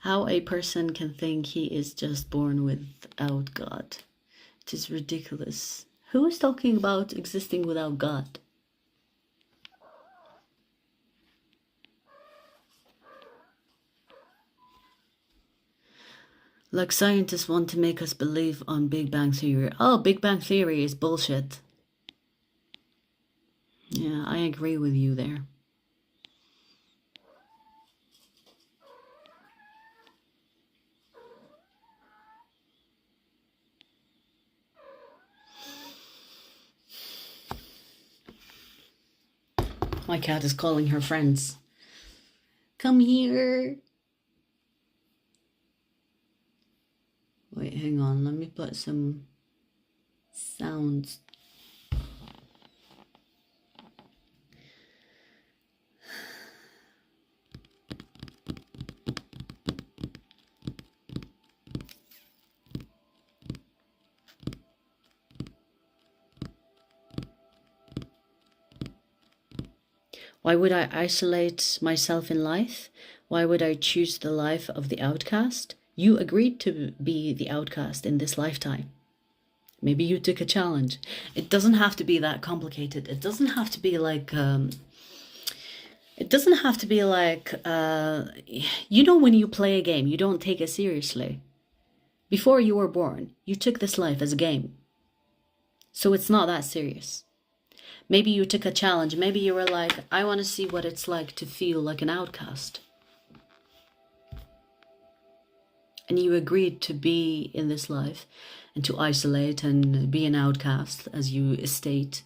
How a person can think he is just born without God. It is ridiculous. Who is talking about existing without God? Like scientists want to make us believe on Big Bang Theory. Oh, Big Bang Theory is bullshit. Yeah, I agree with you there. My cat is calling her friends. Come here. Wait, hang on. Let me put some sounds. Why would I isolate myself in life? Why would I choose the life of the outcast? You agreed to be the outcast in this lifetime. Maybe you took a challenge. It doesn't have to be that complicated. It doesn't have to be like, you know, when you play a game, you don't take it seriously. Before you were born, you took this life as a game. So it's not that serious. Maybe you took a challenge. Maybe you were like, I want to see what it's like to feel like an outcast. And you agreed to be in this life and to isolate and be an outcast, as you state,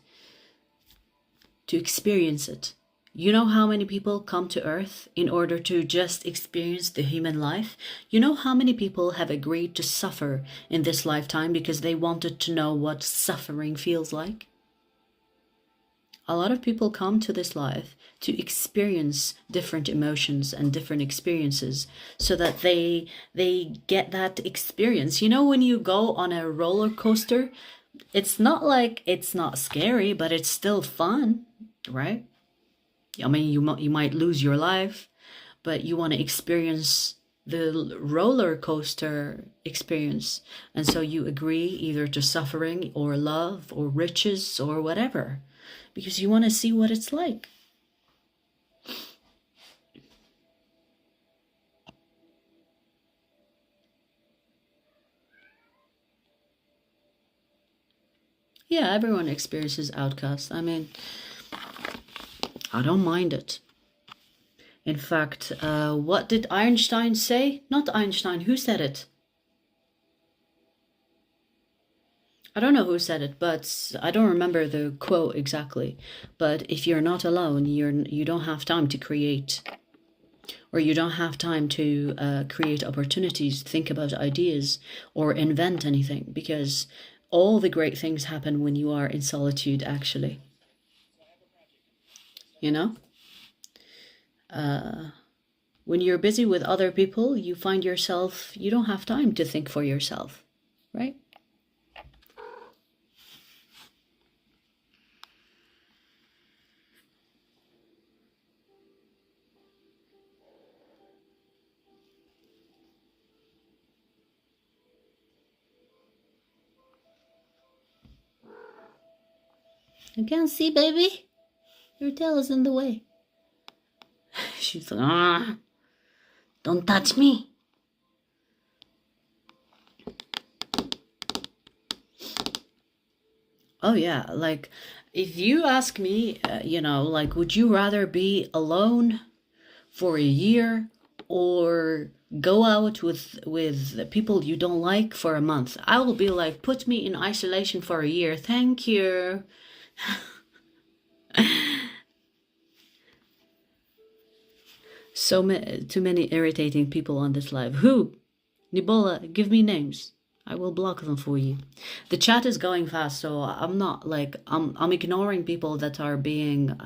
to experience it. You know how many people come to Earth in order to just experience the human life? You know how many people have agreed to suffer in this lifetime because they wanted to know what suffering feels like? A lot of people come to this life to experience different emotions and different experiences so that they get that experience. You know, when you go on a roller coaster, it's not like it's not scary, but it's still fun, right? I mean, you might lose your life, but you want to experience the roller coaster experience. And so you agree either to suffering or love or riches or whatever, because you want to see what it's like. Yeah, everyone experiences outcasts. I mean, I don't mind it. In fact, what did Einstein say? Not Einstein, who said it? I don't know who said it, but I don't remember the quote exactly. But if you're not alone, you don't have time to create, or you don't have time to create opportunities, think about ideas, or invent anything, because all the great things happen when you are in solitude, actually. You know? When you're busy with other people, you find yourself, you don't have time to think for yourself, right? I can't see, baby. Your tail is in the way. She's like, don't touch me. Oh yeah, like if you ask me, you know, like, would you rather be alone for a year or go out with people you don't like for a month? I will be like, put me in isolation for a year, thank you. Too many irritating people on this live. Who? Nibola, give me names. I will block them for you. The chat is going fast, so I'm not like I'm ignoring people that are being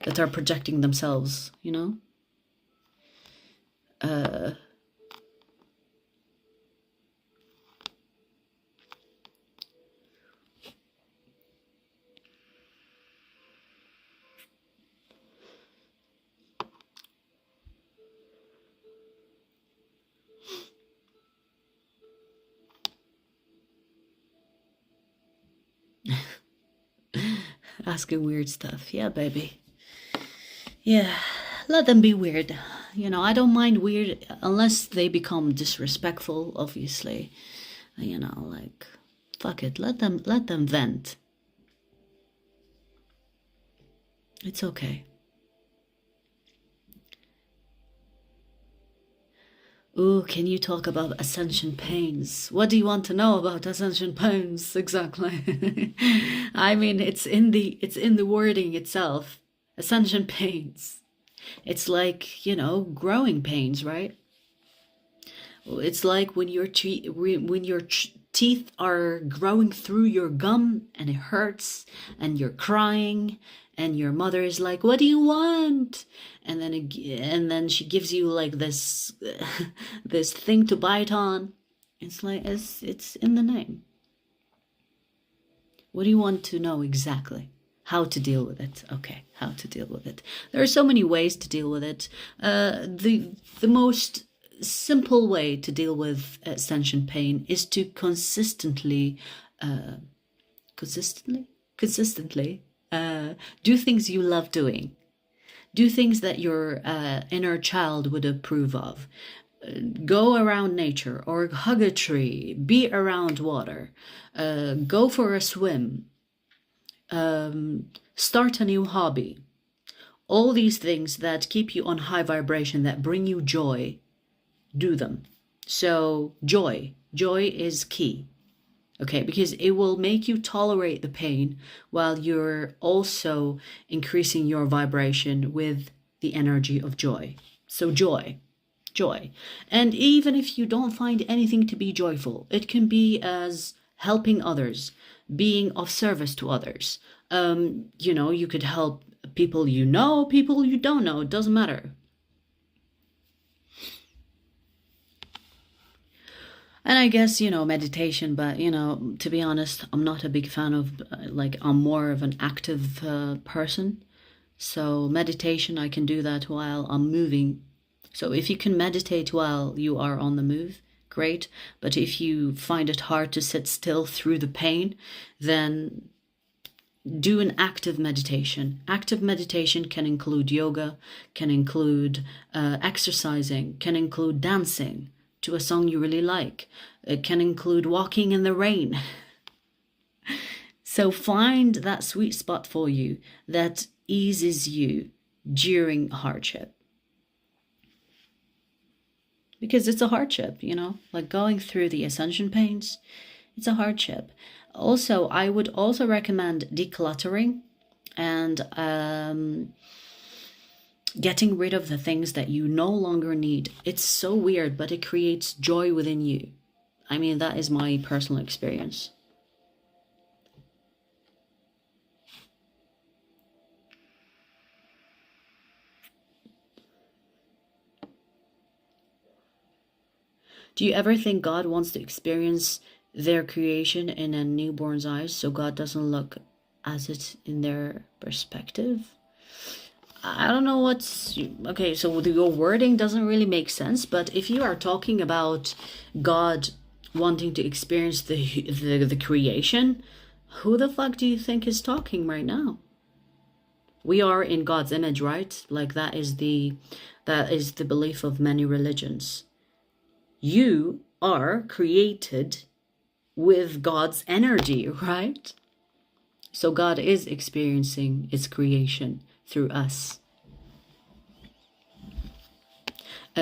that are projecting themselves, you know? Asking weird stuff. Yeah, baby. Yeah, let them be weird. You know, I don't mind weird unless they become disrespectful, obviously. You know, like, fuck it, let them vent. It's okay. Ooh, can you talk about ascension pains? What do you want to know about ascension pains exactly? I mean, it's in the wording itself. Ascension pains. It's like, you know, growing pains, right? It's like when your teeth are growing through your gum and it hurts and you're crying and your mother is like, "What do you want?" And then she gives you like this this thing to bite on. It's like it's in the name. What do you want to know exactly? How to deal with it? Okay, how to deal with it. There are so many ways to deal with it. The most simple way to deal with ascension pain is to consistently do things you love doing. Do things that your inner child would approve of. Go around nature or hug a tree, be around water, go for a swim, start a new hobby. All these things that keep you on high vibration, that bring you joy, do them. So, joy is key. Okay, because it will make you tolerate the pain while you're also increasing your vibration with the energy of joy. So, joy. And even if you don't find anything to be joyful, it can be as helping others, being of service to others. You know, you could help people you know, people you don't know, it doesn't matter. And I guess, you know, meditation, but, you know, to be honest, I'm not a big fan of, like, I'm more of an active person. So meditation, I can do that while I'm moving. So if you can meditate while you are on the move, great. But if you find it hard to sit still through the pain, then do an active meditation. Active meditation can include yoga, can include exercising, can include dancing to a song you really like. It can include walking in the rain. So find that sweet spot for you that eases you during hardship. Because it's a hardship, you know, like going through the ascension pains, it's a hardship. Also, I would also recommend decluttering and getting rid of the things that you no longer need. It's so weird, but it creates joy within you. I mean, that is my personal experience. Do you ever think God wants to experience their creation in a newborn's eyes so God doesn't look as it in their perspective? I don't know what's okay. So your wording doesn't really make sense. But if you are talking about God wanting to experience the creation, who the fuck do you think is talking right now? We are in God's image, right? Like that is the belief of many religions. You are created with God's energy, right? So God is experiencing its creation through us.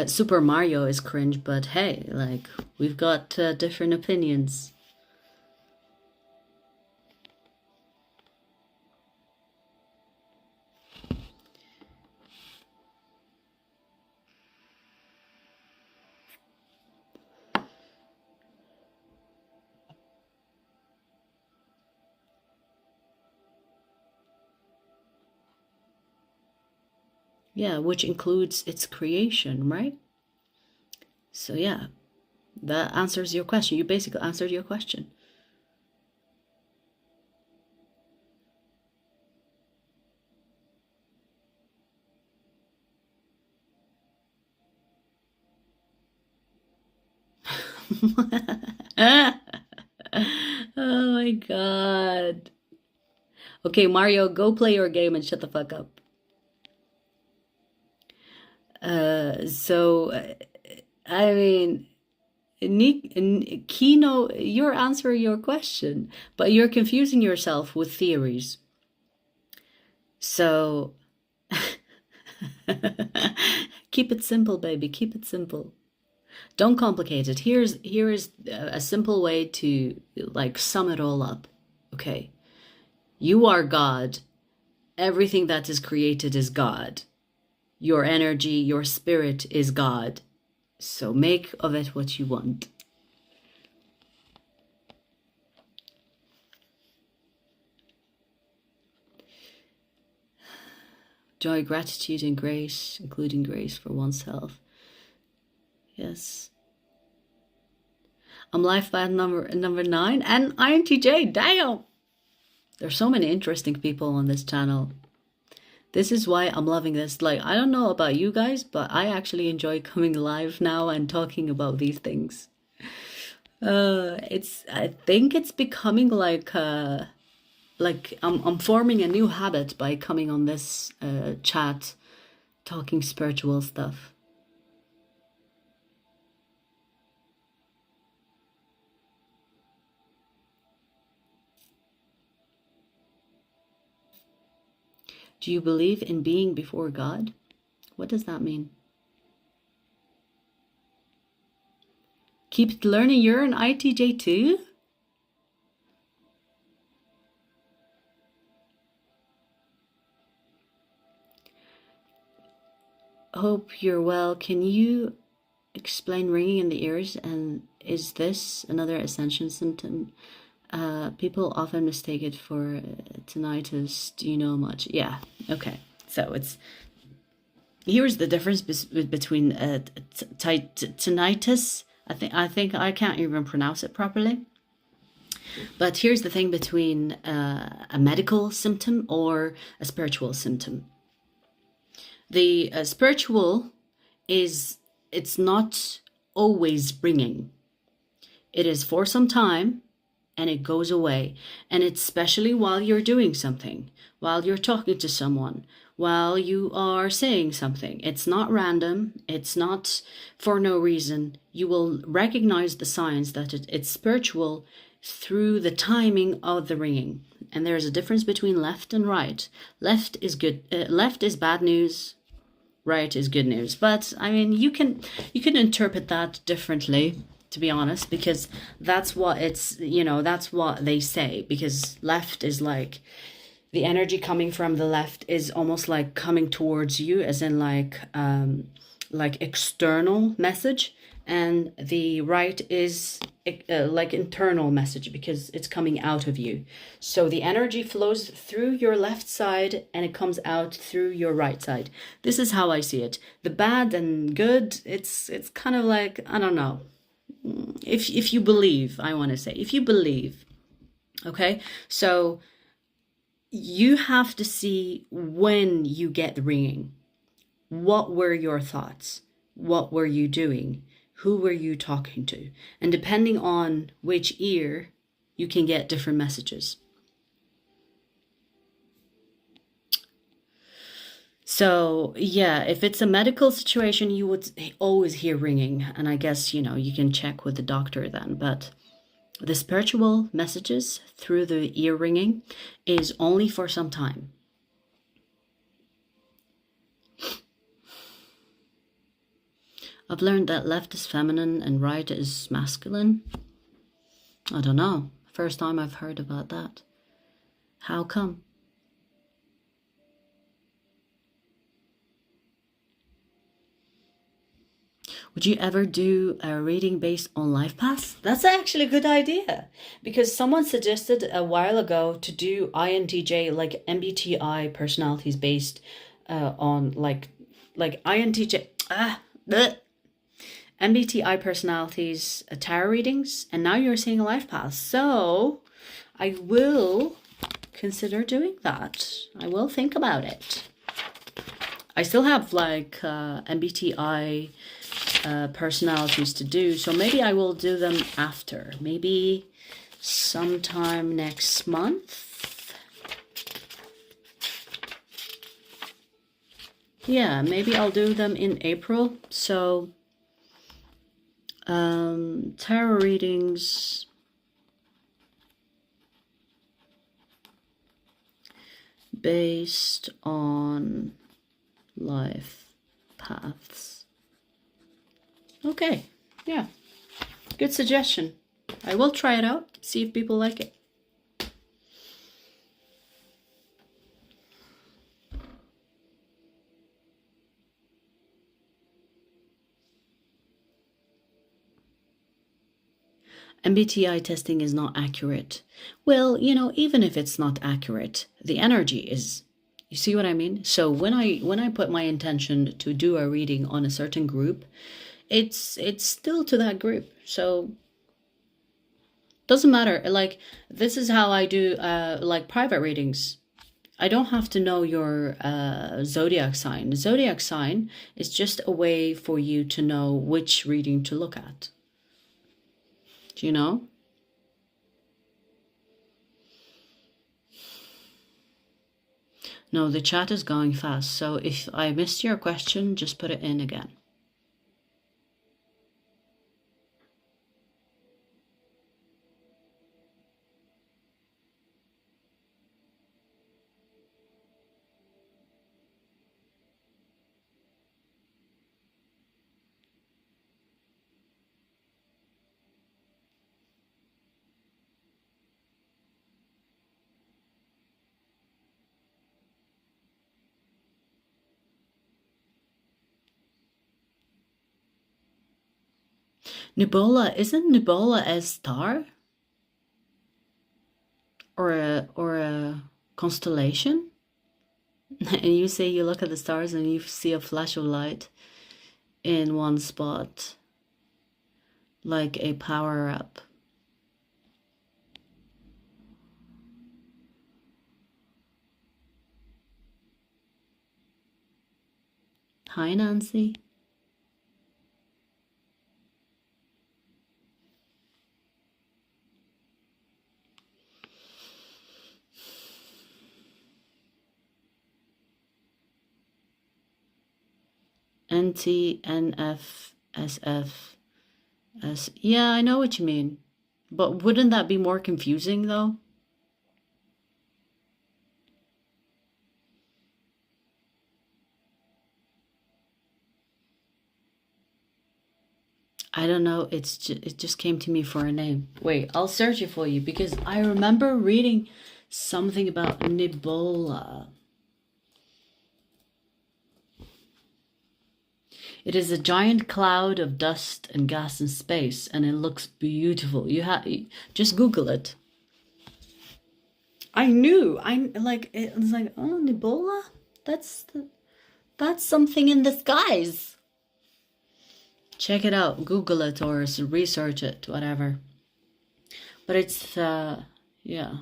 Super Mario is cringe, but hey, like, we've got different opinions. Yeah, which includes its creation, right? So yeah, that answers your question. You basically answered your question. Oh my god. Okay, Mario, go play your game and shut the fuck up. I mean, Kino, you're answering your question, but you're confusing yourself with theories. So, keep it simple, baby. Keep it simple. Don't complicate it. Here is a simple way to like sum it all up. Okay. You are God. Everything that is created is God. Your energy, your spirit is God. So make of it what you want. Joy, gratitude, and grace, including grace for oneself. Yes. I'm life path number 9 and INTJ. Damn. There's so many interesting people on this channel. This is why I'm loving this. Like, I don't know about you guys, but I actually enjoy coming live now and talking about these things. I think it's becoming like I'm forming a new habit by coming on this chat, talking spiritual stuff. Do you believe in being before God? What does that mean? Keep learning. You're an INTJ too? Hope you're well. Can you explain ringing in the ears? And is this another Ascension symptom? People often mistake it for tinnitus. Do you know much? Yeah. Okay. So here's the difference between tinnitus. I think I can't even pronounce it properly. But here's the thing between a medical symptom or a spiritual symptom. The spiritual it's not always ringing. It is for some time and it goes away. And it's especially while you're doing something, while you're talking to someone, while you are saying something. It's not random. It's not for no reason. You will recognize the signs that it's spiritual through the timing of the ringing. And there's a difference between left and right. Left is good. Left is bad news. Right is good news. But I mean, you can interpret that differently, to be honest, because that's what that's what they say. Because left is like the energy coming from the left is almost like coming towards you, as in like external message, and the right is like internal message because it's coming out of you. So the energy flows through your left side and it comes out through your right side. This is how I see it. The bad and good, it's kind of like, I don't know. If you believe, I want to say, if you believe, okay? So you have to see when you get the ringing. What were your thoughts? What were you doing? Who were you talking to? And depending on which ear, you can get different messages. So yeah, if it's a medical situation, you would always hear ringing. And I guess, you can check with the doctor then. But the spiritual messages through the ear ringing is only for some time. I've learned that left is feminine and right is masculine. I don't know. First time I've heard about that. How come? Would you ever do a reading based on life paths? That's actually a good idea. Because someone suggested a while ago to do INTJ, like MBTI personalities based on like like MBTI personalities, tarot readings, and now you're seeing a life path. So I will consider doing that. I will think about it. I still have like MBTI personalities to do, so maybe I will do them after. Maybe sometime next month. Yeah, maybe I'll do them in April. So tarot readings, based on life paths. Okay, yeah, good suggestion. I will try it out, see if people like it. MBTI testing is not accurate. Well, you know, even if it's not accurate, the energy is. You see what I mean? So when I put my intention to do a reading on a certain group, it's still to that group. So doesn't matter. Like, this is how I do like private readings. I don't have to know your zodiac sign. The zodiac sign is just a way for you to know which reading to look at. Do you know? No, the chat is going fast. So if I missed your question, just put it in again. Nibola, isn't Nibola a star? Or a constellation? And you say you look at the stars and you see a flash of light in one spot, like a power up. Hi, Nancy. NTNFSFS. Yeah, I know what you mean. But wouldn't that be more confusing though? I don't know. It just came to me for a name. Wait, I'll search it for you because I remember reading something about Nibola. It is a giant cloud of dust and gas in space, and it looks beautiful. Just Google it. I knew. It was like, oh, Nibola? That's something in the skies. Check it out. Google it or research it, whatever. But it's yeah.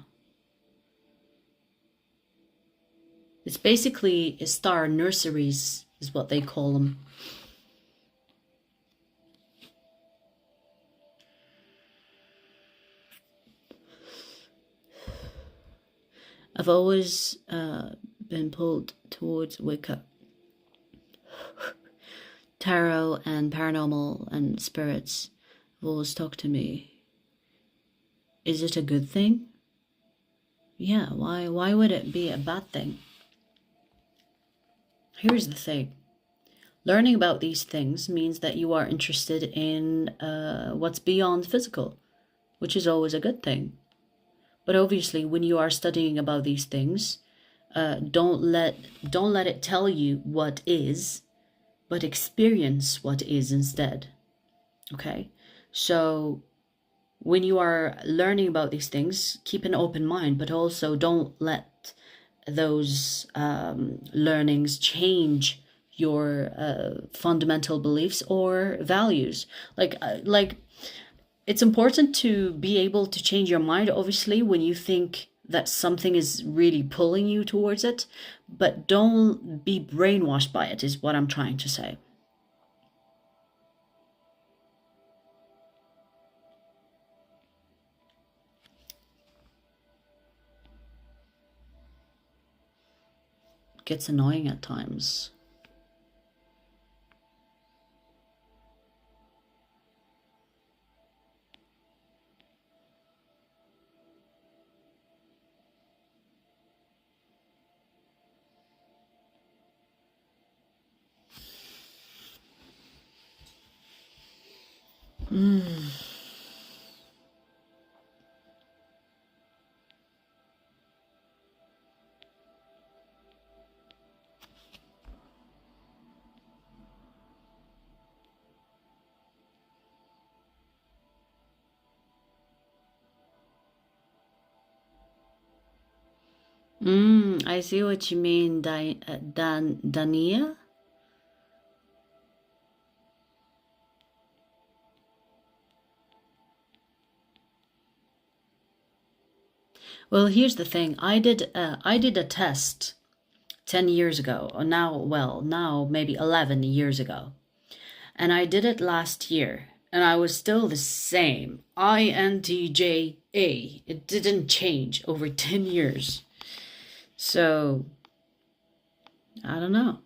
It's basically star nurseries is what they call them. I've always been pulled towards Wicca, tarot, and paranormal and spirits have always talked to me. Is it a good thing? Yeah, why would it be a bad thing? Here's the thing. Learning about these things means that you are interested in what's beyond physical, which is always a good thing. But obviously, when you are studying about these things, don't let it tell you what is, but experience what is instead. Okay? So when you are learning about these things, keep an open mind, but also don't let those learnings change your fundamental beliefs or values. Like it's important to be able to change your mind, obviously, when you think that something is really pulling you towards it, but don't be brainwashed by it, is what I'm trying to say. It gets annoying at times. I see what you mean, Dania. Well, here's the thing. I did a test 10 years ago, or now maybe 11 years ago. And I did it last year, and I was still the same. INTJ-A. It didn't change over 10 years. So, I don't know.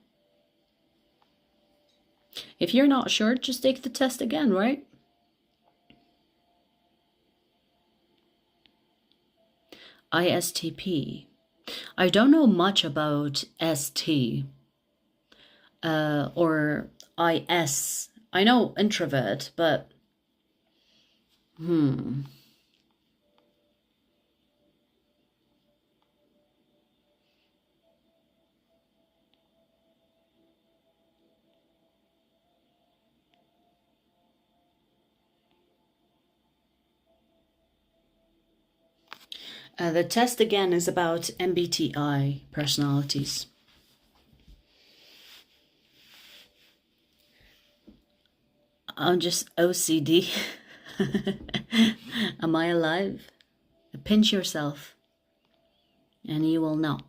If you're not sure, just take the test again, right? ISTP. I don't know much about ST or IS. I know introvert, but the test again is about MBTI personalities. I'm just OCD. Am I alive? Pinch yourself and you will know.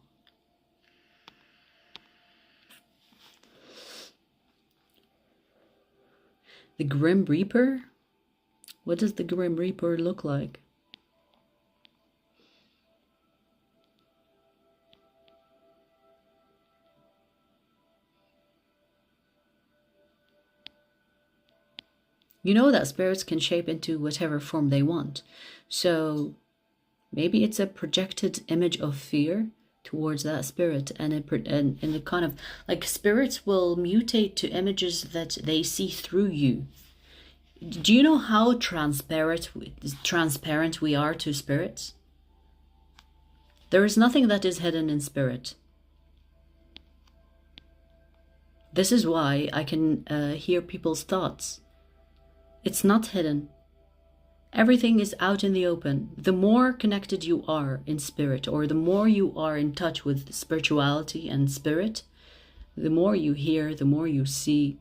The Grim Reaper? What does the Grim Reaper look like? You know that spirits can shape into whatever form they want. So maybe it's a projected image of fear towards that spirit, and it kind of like spirits will mutate to images that they see through you. Do you know how transparent we are to spirits? There is nothing that is hidden in spirit. This is why I can hear people's thoughts. It's not hidden. Everything is out in the open. The more connected you are in spirit, or the more you are in touch with spirituality and spirit, the more you hear, the more you see.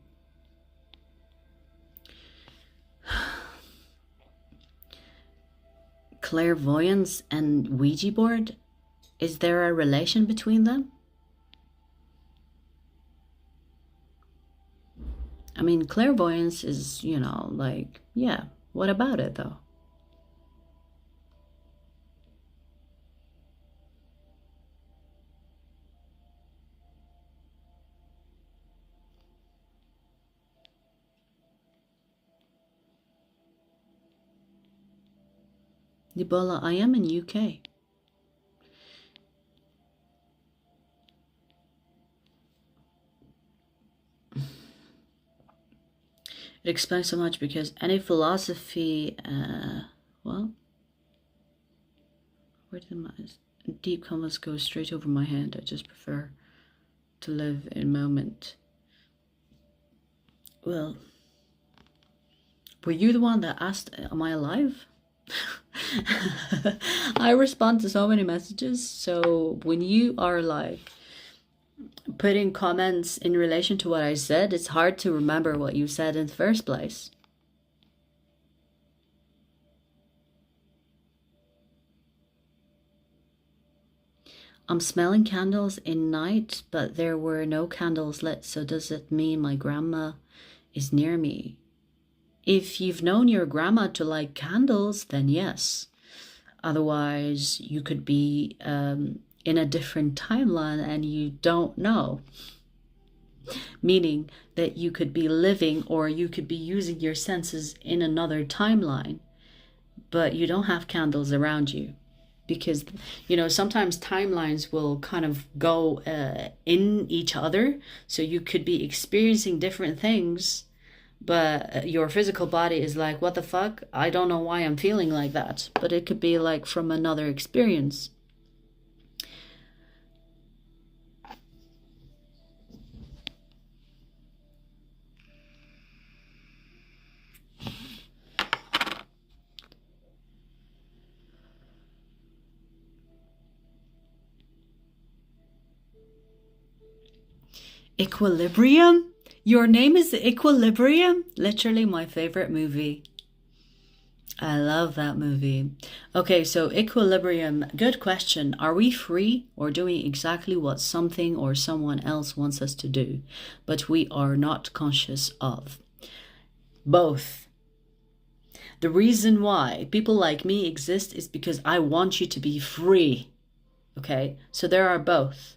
Clairvoyance and Ouija board, is there a relation between them? I mean, clairvoyance is, you know, like, yeah, what about it though? Nibola, I am in UK. It explains so much because any philosophy, well, where did my deep comments go straight over my head? I just prefer to live in moment. Well, were you the one that asked, am I alive? I respond to so many messages, so when you are like, putting comments in relation to what I said, it's hard to remember what you said in the first place. I'm smelling candles in night, but there were no candles lit, so does it mean my grandma is near me? If you've known your grandma to like candles, then yes. Otherwise, you could be in a different timeline and you don't know. Meaning that you could be living or you could be using your senses in another timeline, but you don't have candles around you. Because, you know, sometimes timelines will kind of go in each other. So you could be experiencing different things, but your physical body is like, what the fuck? I don't know why I'm feeling like that. But it could be like from another experience. Equilibrium? Your name is Equilibrium? Literally my favorite movie. I love that movie. Okay, so equilibrium, good question. Are we free or doing exactly what something or someone else wants us to do, but we are not conscious of? Both. The reason why people like me exist is because I want you to be free. Okay, so there are both.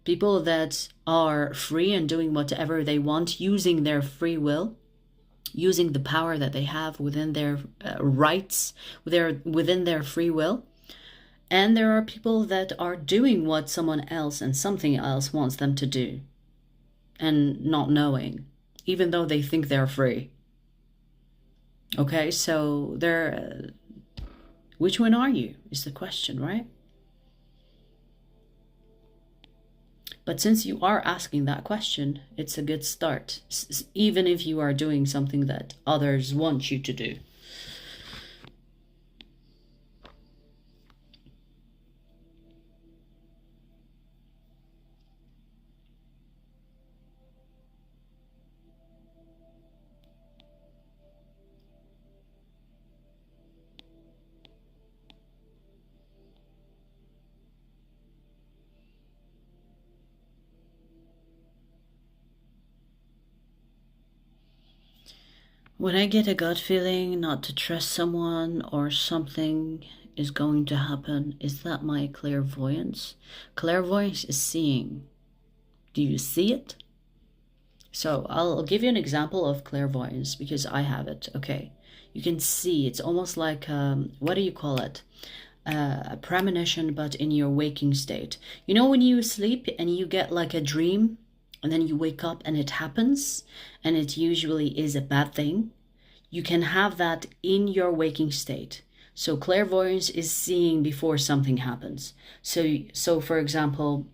People that are free and doing whatever they want using their free will, using the power that they have within their rights, within their free will. And there are people that are doing what someone else and something else wants them to do and not knowing, even though they think they're free. Okay, so which one are you is the question, right? But since you are asking that question, it's a good start, even if you are doing something that others want you to do. When I get a gut feeling not to trust someone or something is going to happen, is that my clairvoyance? Clairvoyance is seeing. Do you see it? So I'll give you an example of clairvoyance because I have it. Okay, you can see. It's almost like what do you call it? A premonition, but in your waking state. You know when you sleep and you get like a dream, and then you wake up and it happens, and it usually is a bad thing. You can have that in your waking state. So clairvoyance is seeing before something happens. So for example,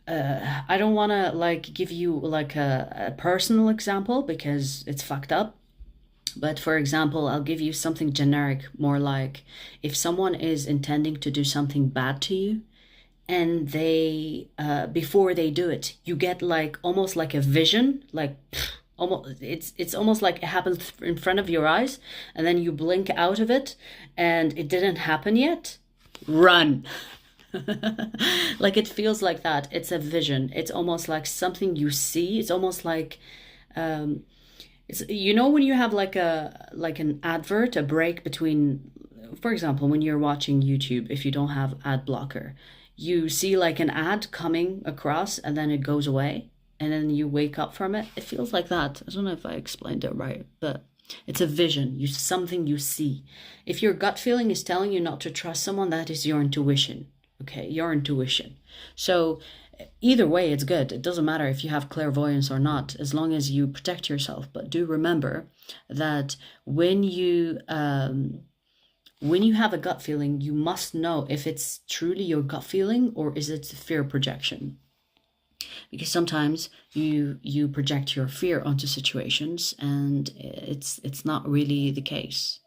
I don't want to like give you like a personal example because it's fucked up. But for example, I'll give you something generic, more like if someone is intending to do something bad to you and they, before they do it, you get like almost like a vision, like almost, it's almost like it happens in front of your eyes and then you blink out of it and it didn't happen yet. Run. Like it feels like that. It's a vision. It's almost like something you see. It's almost like, it's, you know, when you have like an advert, a break between, for example, when you're watching YouTube, if you don't have ad blocker, you see like an ad coming across and then it goes away and then you wake up from it. It feels like that. I don't know if I explained it right, but it's a vision. Something you see. If your gut feeling is telling you not to trust someone, that is your intuition. Okay, your intuition. So either way, it's good. It doesn't matter if you have clairvoyance or not, as long as you protect yourself. But do remember that when you have a gut feeling, you must know if it's truly your gut feeling or is it fear projection. Because sometimes you project your fear onto situations and it's not really the case.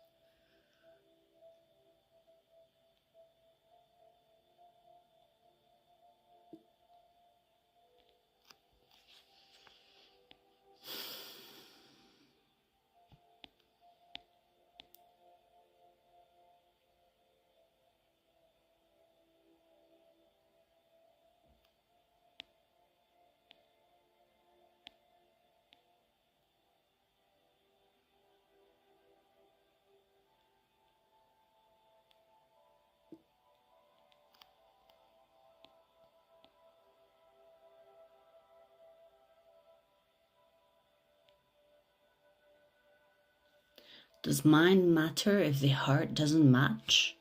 Does mind matter if the heart doesn't match?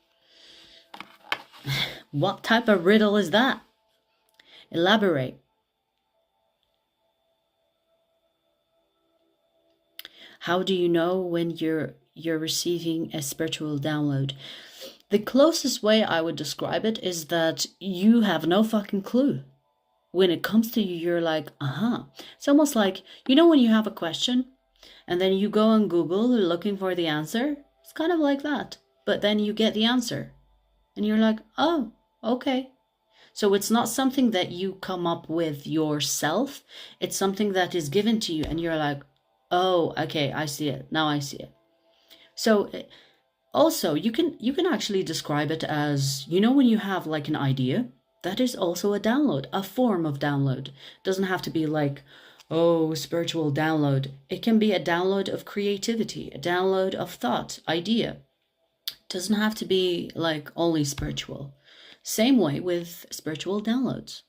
What type of riddle is that? Elaborate. How do you know when you're receiving a spiritual download? The closest way I would describe it is that you have no fucking clue. When it comes to you, you're like, It's almost like, you know, when you have a question and then you go on Google looking for the answer? It's kind of like that. But then you get the answer and you're like, oh, okay. So it's not something that you come up with yourself. It's something that is given to you and you're like, oh, okay, I see it. Now I see it. So also you can actually describe it as, you know, when you have like an idea, that is also a download, a form of download. It doesn't have to be like, oh, spiritual download. It can be a download of creativity, a download of thought, idea. It doesn't have to be like only spiritual. Same way with spiritual downloads.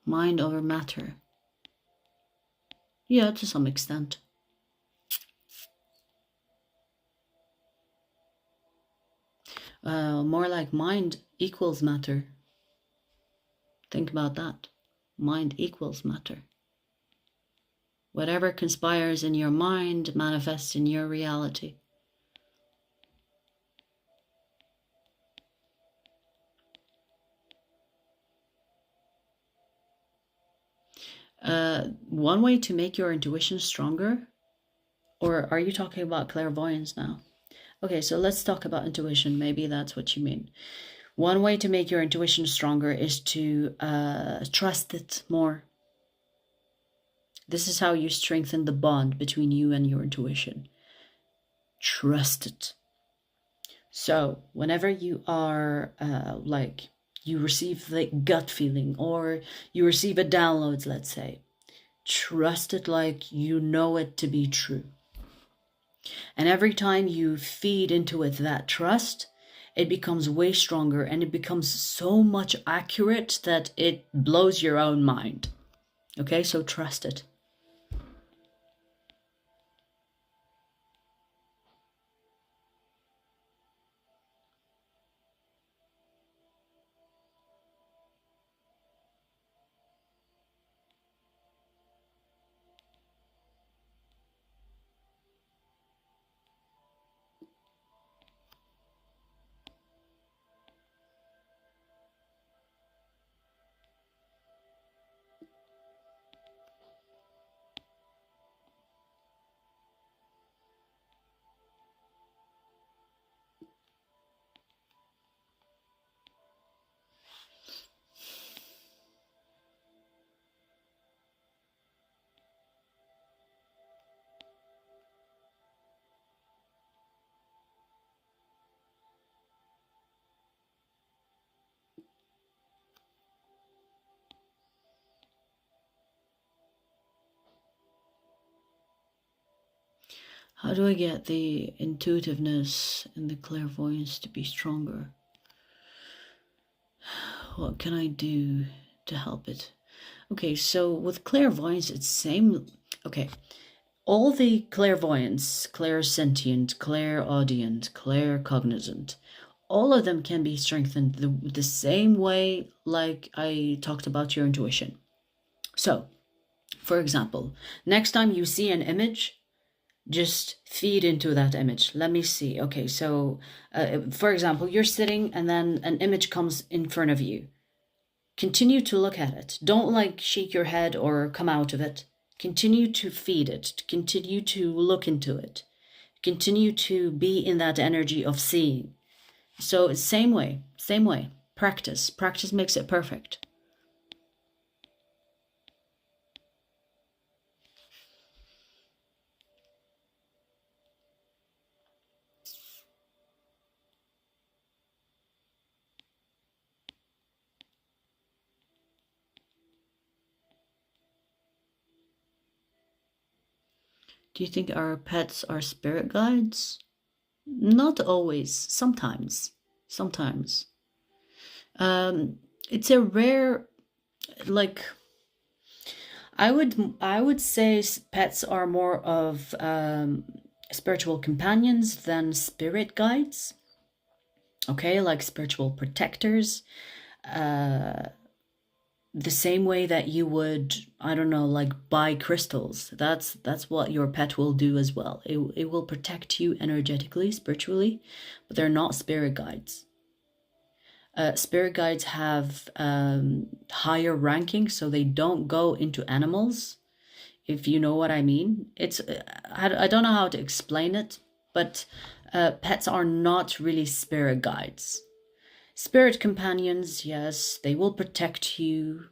Mind over matter. Yeah, to some extent. More like mind equals matter. Think about that. Mind equals matter. Whatever conspires in your mind manifests in your reality. One way to make your intuition stronger, or are you talking about clairvoyance now? Okay, so let's talk about intuition. Maybe that's what you mean. One way to make your intuition stronger is to trust it more. This is how you strengthen the bond between you and your intuition. Trust it. So whenever you are you receive the gut feeling or you receive a download, let's say, trust it like you know it to be true. And every time you feed into it that trust, it becomes way stronger and it becomes so much accurate that it blows your own mind. Okay, so trust it. How do I get the intuitiveness and the clairvoyance to be stronger? What can I do to help it? Okay, so with clairvoyance, it's same. Okay, all the clairvoyance, clairsentient, clairaudient, claircognizant, all of them can be strengthened the same way like I talked about your intuition. So, for example, next time you see an image, just feed into that image. Let me see. Okay, so for example, you're sitting and then an image comes in front of you. Continue to look at it. Don't like shake your head or come out of it. Continue to feed it. Continue to look into it. Continue to be in that energy of seeing. So same way. Practice. Practice makes it perfect. Do you think our pets are spirit guides? Not always. Sometimes. Sometimes. It's a rare, like, I would say pets are more of spiritual companions than spirit guides. Okay, like spiritual protectors. The same way that you would, I don't know, like buy crystals. That's what your pet will do as well. It will protect you energetically, spiritually, but they're not spirit guides. Spirit guides have higher ranking, so they don't go into animals, if you know what I mean. It's I don't know how to explain it, but pets are not really spirit guides. Spirit companions, yes, they will protect you,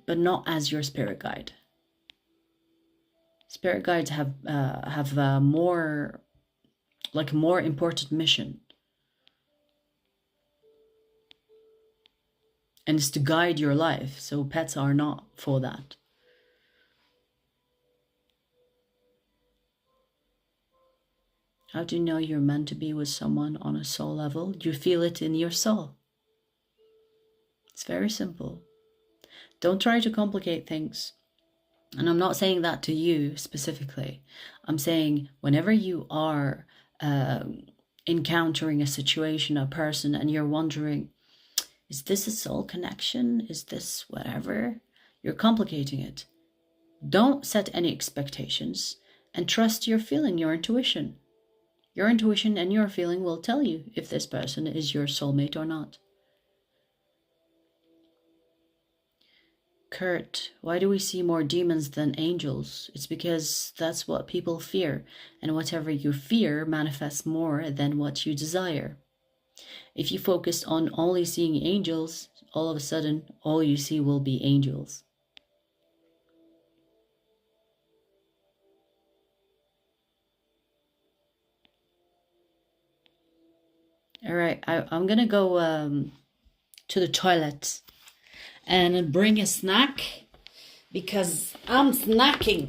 but not as your spirit guide. Spirit guides have more, like, more important mission, and it's to guide your life. So pets are not for that. How do you know you're meant to be with someone on a soul level? You feel it in your soul. It's very simple. Don't try to complicate things. And I'm not saying that to you specifically. I'm saying whenever you are encountering a situation, a person, and you're wondering, is this a soul connection? Is this whatever? You're complicating it. Don't set any expectations and trust your feeling, your intuition. Your intuition and your feeling will tell you if this person is your soulmate or not. Kurt, why do we see more demons than angels? It's because that's what people fear, and whatever you fear manifests more than what you desire. If you focus on only seeing angels, all of a sudden, all you see will be angels. All right, I'm gonna go to the toilet and bring a snack because I'm snacking.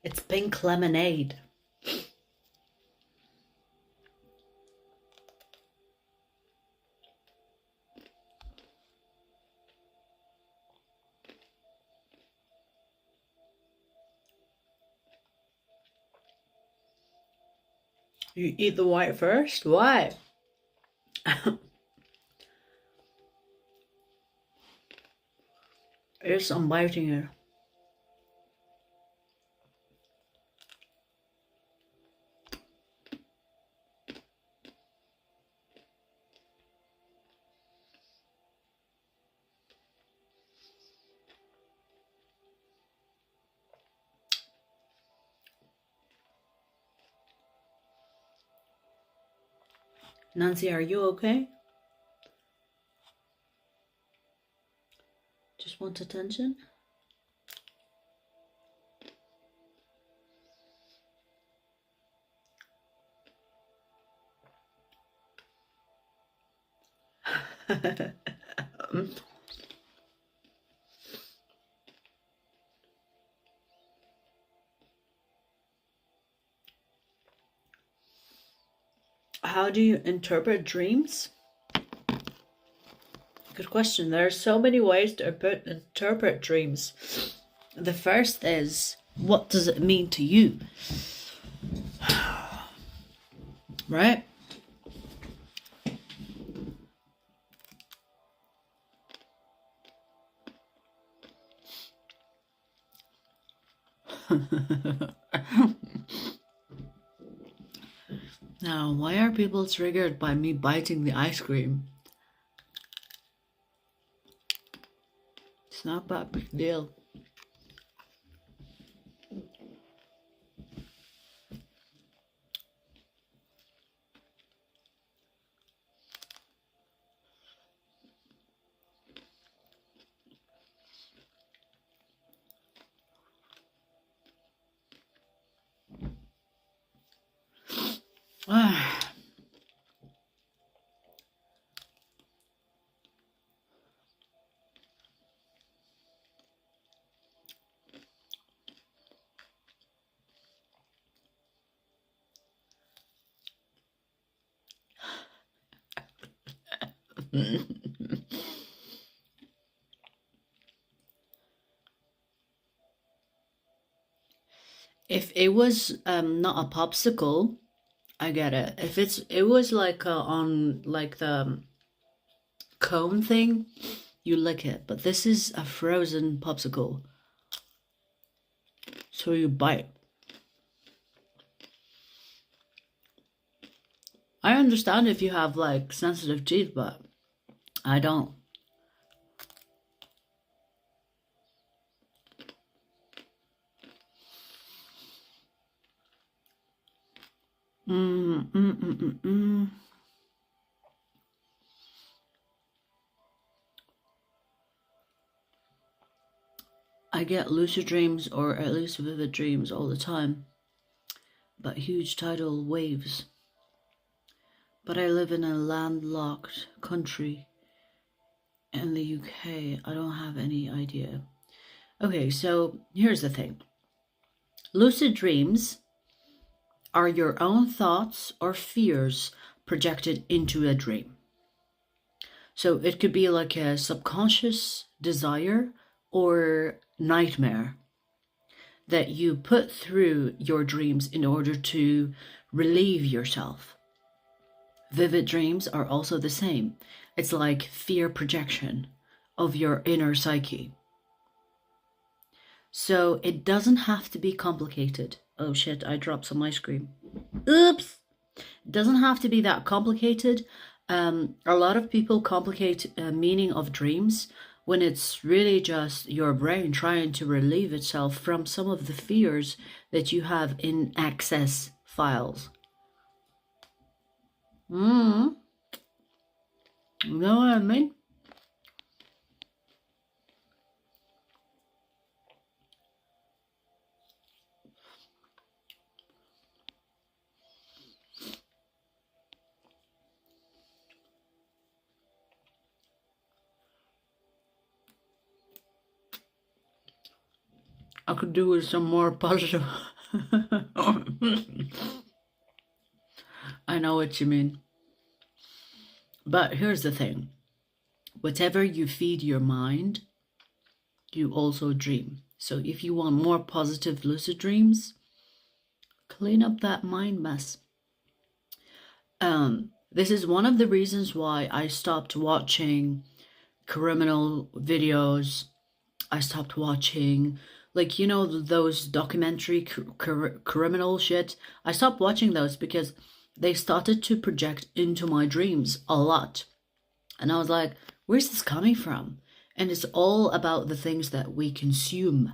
It's pink lemonade. You eat the white first? Why? Yes, I'm biting it. Nancy, are you okay? Just want attention? How do you interpret dreams? Good question. There are so many ways to interpret dreams. The first is, what does it mean to you? Right? Now, why are people triggered by me biting the ice cream? It's not that big deal. If it was not a popsicle, I get it. If it was like on like the cone thing, you lick it. But this is a frozen popsicle, so you bite. I understand if you have like sensitive teeth, but I don't. I get lucid dreams, or at least vivid dreams, all the time, but huge tidal waves. But I live in a landlocked country in the UK. I don't have any idea. Okay, so here's the thing. Lucid dreams are your own thoughts or fears projected into a dream. So it could be like a subconscious desire or nightmare that you put through your dreams in order to relieve yourself. Vivid dreams are also the same. It's like fear projection of your inner psyche. So it doesn't have to be complicated. Oh shit, I dropped some ice cream. Oops! It doesn't have to be that complicated. A lot of people complicate meaning of dreams when it's really just your brain trying to relieve itself from some of the fears that you have in access files. You know what I mean? I could do with some more positive I know what you mean. But here's the thing. Whatever you feed your mind, you also dream. So if you want more positive lucid dreams, clean up that mind mess. This is one of the reasons why I stopped watching criminal videos. I stopped watching, like, you know, those documentary criminal shit. I stopped watching those because they started to project into my dreams a lot. And I was like, where's this coming from? And it's all about the things that we consume.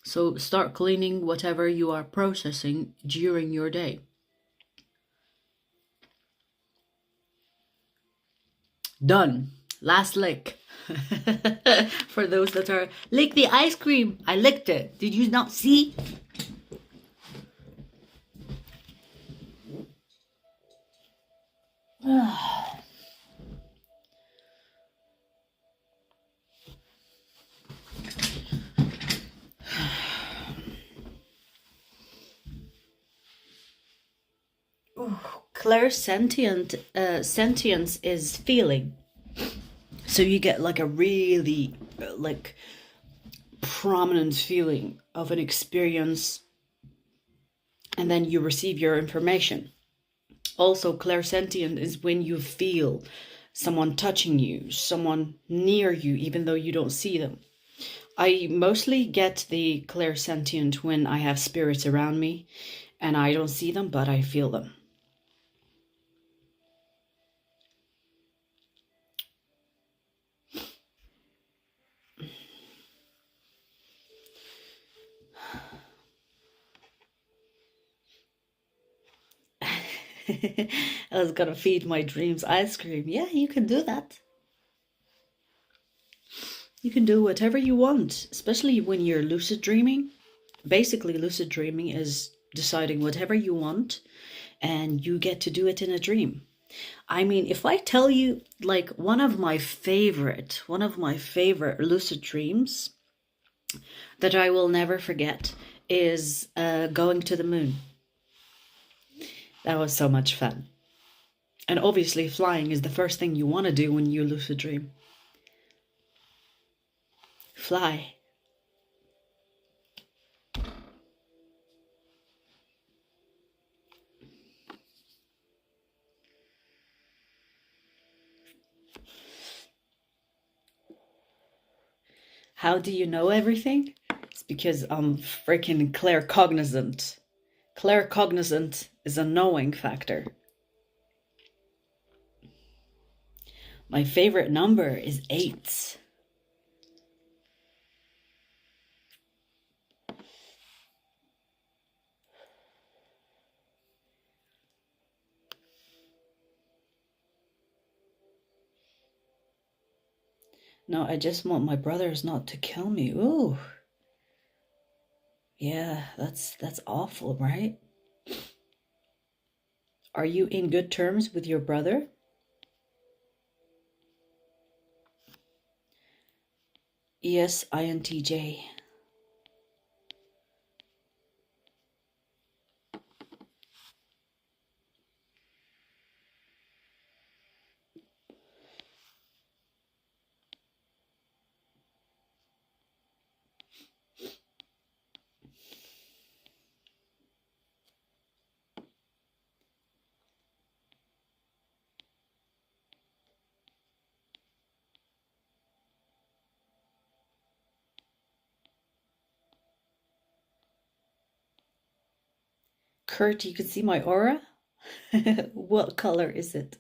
So start cleaning whatever you are processing during your day. Done. Last lick. For those that are, lick the ice cream. I licked it. Did you not see? Sentience is feeling. So you get like a really like prominent feeling of an experience, and then you receive your information. Also, clairsentient is when you feel someone touching you, someone near you, even though you don't see them. I mostly get the clairsentient when I have spirits around me and I don't see them, but I feel them. I was gonna feed my dreams ice cream. Yeah, you can do that. You can do whatever you want, especially when you're lucid dreaming. Basically, lucid dreaming is deciding whatever you want and you get to do it in a dream. I mean, if I tell you, like, one of my favorite lucid dreams that I will never forget is going to the moon. That was so much fun. And obviously flying is the first thing you want to do when you lucid dream. Fly. How do you know everything? It's because I'm freaking claircognizant. Claircognizant is a knowing factor. My favorite number is 8. No, I just want my brothers not to kill me. Ooh. Yeah, that's awful, right? Are you in good terms with your brother? Yes, INTJ. Kurt, you can see my aura? What color is it?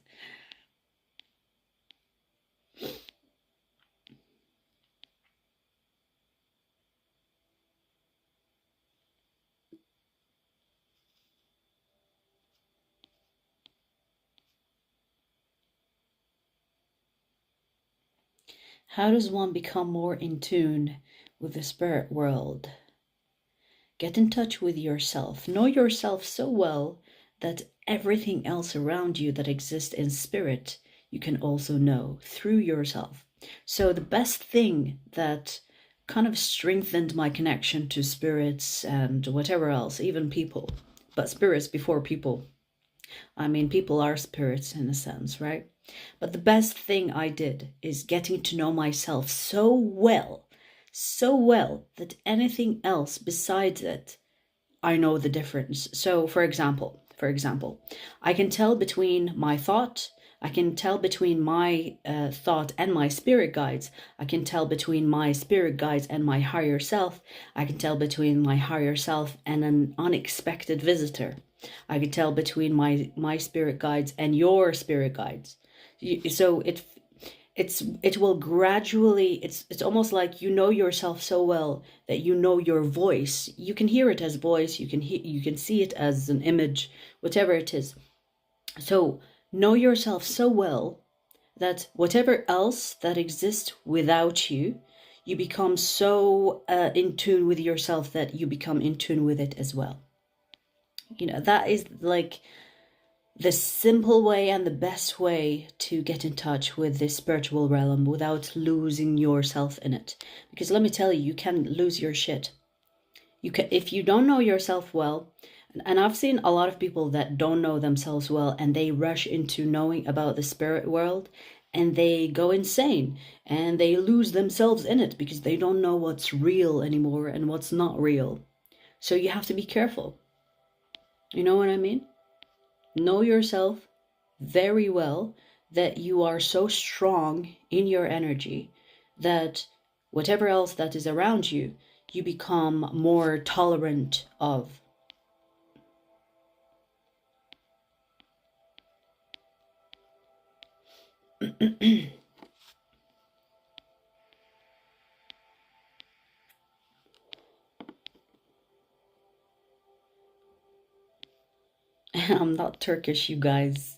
How does one become more in tune with the spirit world? Get in touch with yourself. Know yourself so well that everything else around you that exists in spirit, you can also know through yourself. So the best thing that kind of strengthened my connection to spirits and whatever else, even people. But spirits before people. I mean, people are spirits in a sense, right? But the best thing I did is getting to know myself so well that anything else besides it, I know the difference. So, for example, I can tell between my thought. I can tell between my thought and my spirit guides. I can tell between my spirit guides and my higher self. I can tell between my higher self and an unexpected visitor. I can tell between my spirit guides and your spirit guides. So it will gradually, it's almost like you know yourself so well that you know your voice. You can hear it as voice, you can see it as an image, whatever it is. So know yourself so well that whatever else that exists without you, you become so in tune with yourself that you become in tune with it as well. You know, that is like the simple way and the best way to get in touch with this spiritual realm without losing yourself in it. Because let me tell you, you can lose your shit. You can, if you don't know yourself well, and I've seen a lot of people that don't know themselves well and they rush into knowing about the spirit world and they go insane and they lose themselves in it because they don't know what's real anymore and what's not real. So you have to be careful. You know what I mean? Know yourself very well, that you are so strong in your energy that whatever else that is around you, you become more tolerant of. I'm not Turkish, you guys.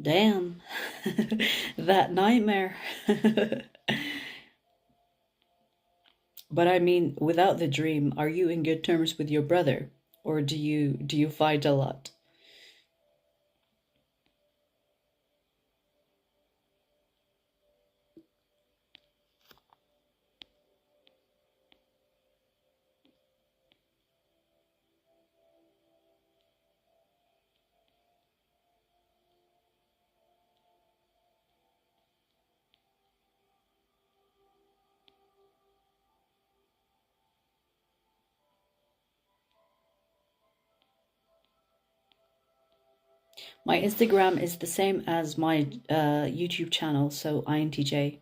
Damn, that nightmare. But I mean, without the dream, are you in good terms with your brother? Or do you fight a lot? My Instagram is the same as my YouTube channel, so INTJ.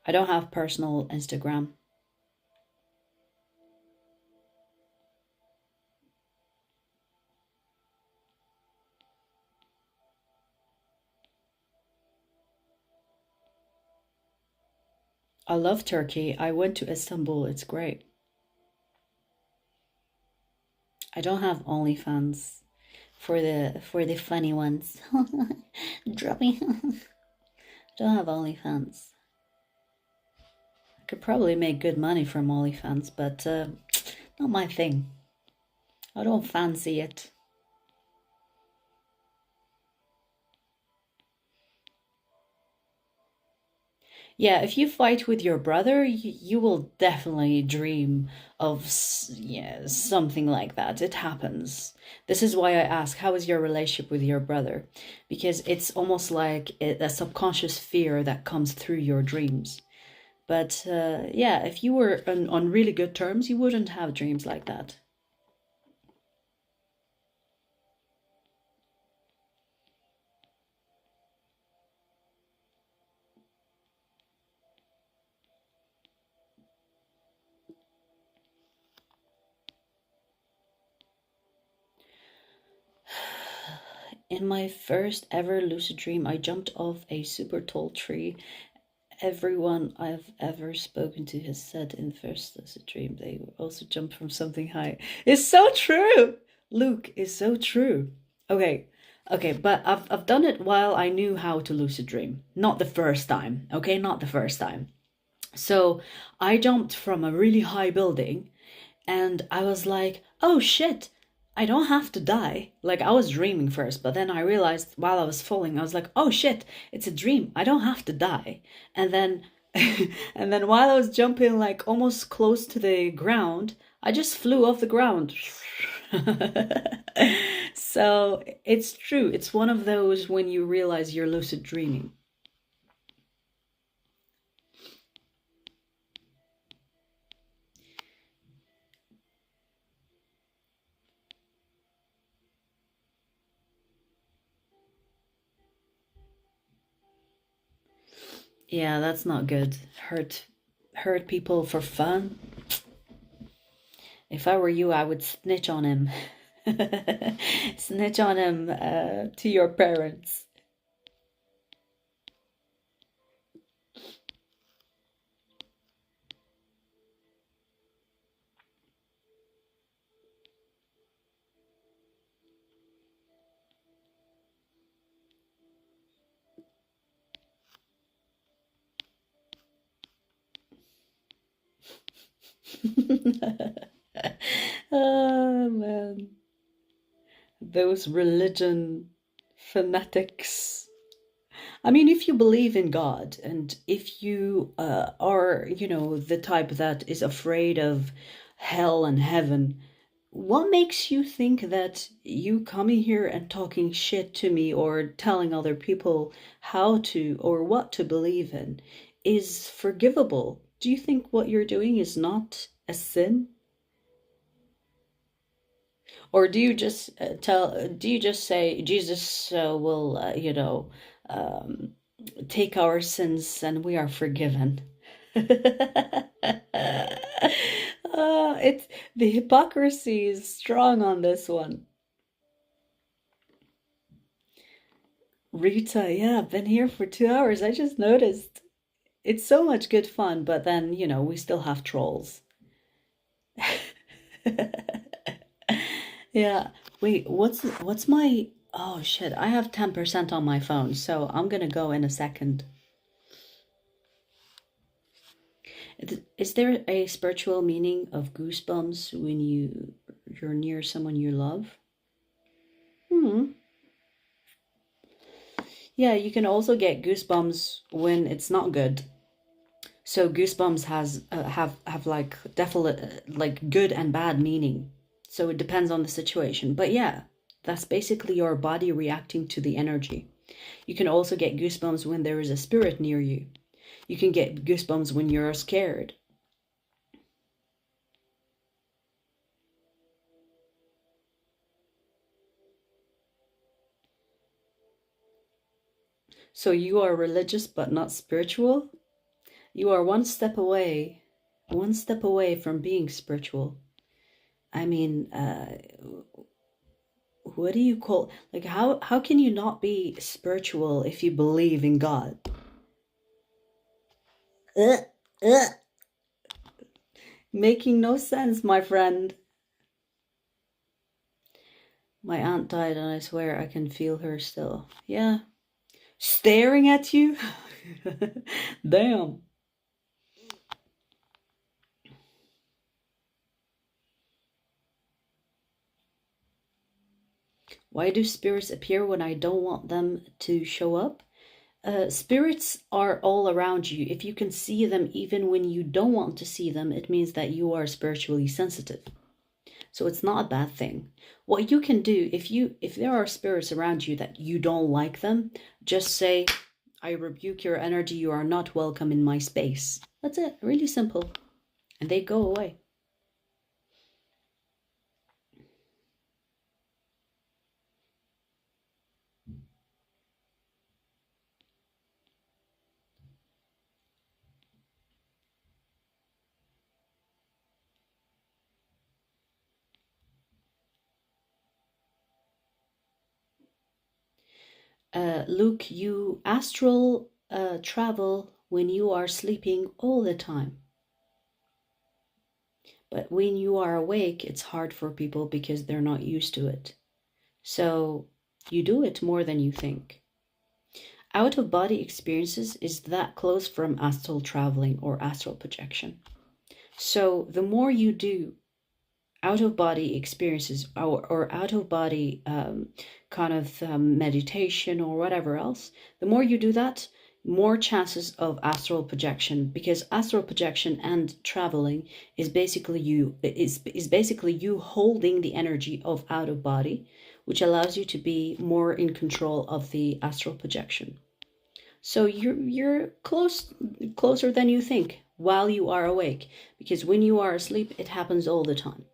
I don't have personal Instagram. I love Turkey. I went to Istanbul. It's great. I don't have OnlyFans for the funny ones. Dropping. Don't have OnlyFans. I could probably make good money from OnlyFans, but not my thing. I don't fancy it. Yeah, if you fight with your brother, you will definitely dream of yeah, something like that. It happens. This is why I ask, how is your relationship with your brother? Because it's almost like a subconscious fear that comes through your dreams. But yeah, if you were on really good terms, you wouldn't have dreams like that. In my first ever lucid dream, I jumped off a super tall tree. Everyone I've ever spoken to has said in the first lucid dream they also jumped from something high. It's so true! Luke, is so true. Okay, okay, but I've done it while I knew how to lucid dream. Not the first time, okay? Not the first time. So I jumped from a really high building and I was like, oh shit, I don't have to die. Like I was dreaming first, but then I realized while I was falling, I was like, oh shit, it's a dream. I don't have to die. And then and then while I was jumping like almost close to the ground, I just flew off the ground. So it's true. It's one of those when you realize you're lucid dreaming. Yeah, that's not good. Hurt people for fun. If I were you, I would snitch on him. Snitch on him to your parents. Oh man, those religion fanatics. I mean, if you believe in God and if you are, you know, the type that is afraid of hell and heaven, what makes you think that you coming here and talking shit to me or telling other people how to or what to believe in is forgivable? Do you think what you're doing is not a sin? Or do you just do you just say Jesus will, um, take our sins and we are forgiven? It's the hypocrisy is strong on this one. Rita, yeah, I've been here for 2 hours. I just noticed. It's so much good fun, but then, you know, we still have trolls. Yeah. Wait, what's my oh shit, I have 10% on my phone, so I'm gonna go in a second. Is there a spiritual meaning of goosebumps when you're near someone you love? Hmm. Yeah, you can also get goosebumps when it's not good. So goosebumps has have like definite like good and bad meaning. So it depends on the situation. But yeah, that's basically your body reacting to the energy. You can also get goosebumps when there is a spirit near you. You can get goosebumps when you're scared. So you are religious but not spiritual? You are one step away from being spiritual. I mean, what do you call like how can you not be spiritual if you believe in God? Uh, uh. Making no sense, my friend. My aunt died and I swear I can feel her still. Yeah. Staring at you? Damn. Why do spirits appear when I don't want them to show up? Spirits are all around you. If you can see them even when you don't want to see them, it means that you are spiritually sensitive. So it's not a bad thing. What you can do if there are spirits around you that you don't like them, just say, I rebuke your energy, you are not welcome in my space. That's it. Really simple. And they go away. Luke, you astral travel when you are sleeping all the time. But when you are awake, it's hard for people because they're not used to it. So you do it more than you think. Out-of-body experiences is that close from astral traveling or astral projection. So the more you do out-of-body experiences or out-of-body meditation or whatever else, the more you do that, more chances of astral projection, because astral projection and traveling is basically you holding the energy of out-of-body, which allows you to be more in control of the astral projection. So you're closer than you think while you are awake, because when you are asleep, it happens all the time.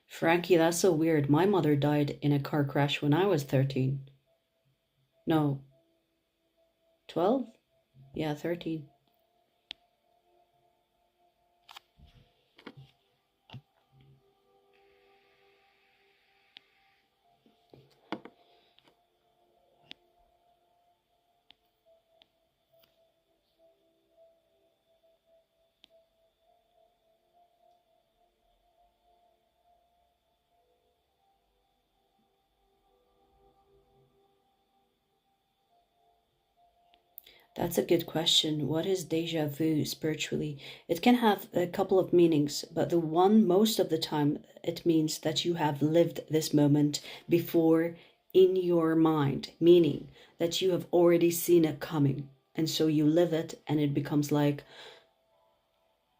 Frankie, that's so weird. My mother died in a car crash when I was 13. No. 12? Yeah, 13. That's a good question. What is deja vu spiritually? It can have a couple of meanings, but the one most of the time it means that you have lived this moment before in your mind, meaning that you have already seen it coming. And so you live it and it becomes like,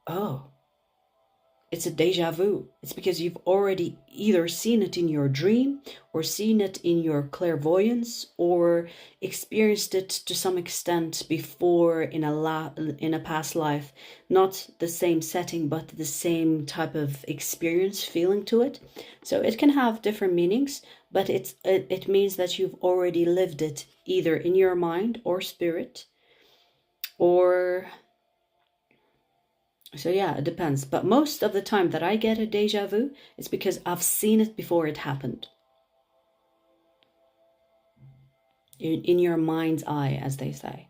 oh, it's a deja vu. It's because you've already either seen it in your dream or seen it in your clairvoyance or experienced it to some extent before in a past life. Not the same setting, but the same type of experience feeling to it. So it can have different meanings, but it means that you've already lived it either in your mind or spirit, or so yeah, it depends. But most of the time that I get a deja vu, it's because I've seen it before it happened. In your mind's eye, as they say.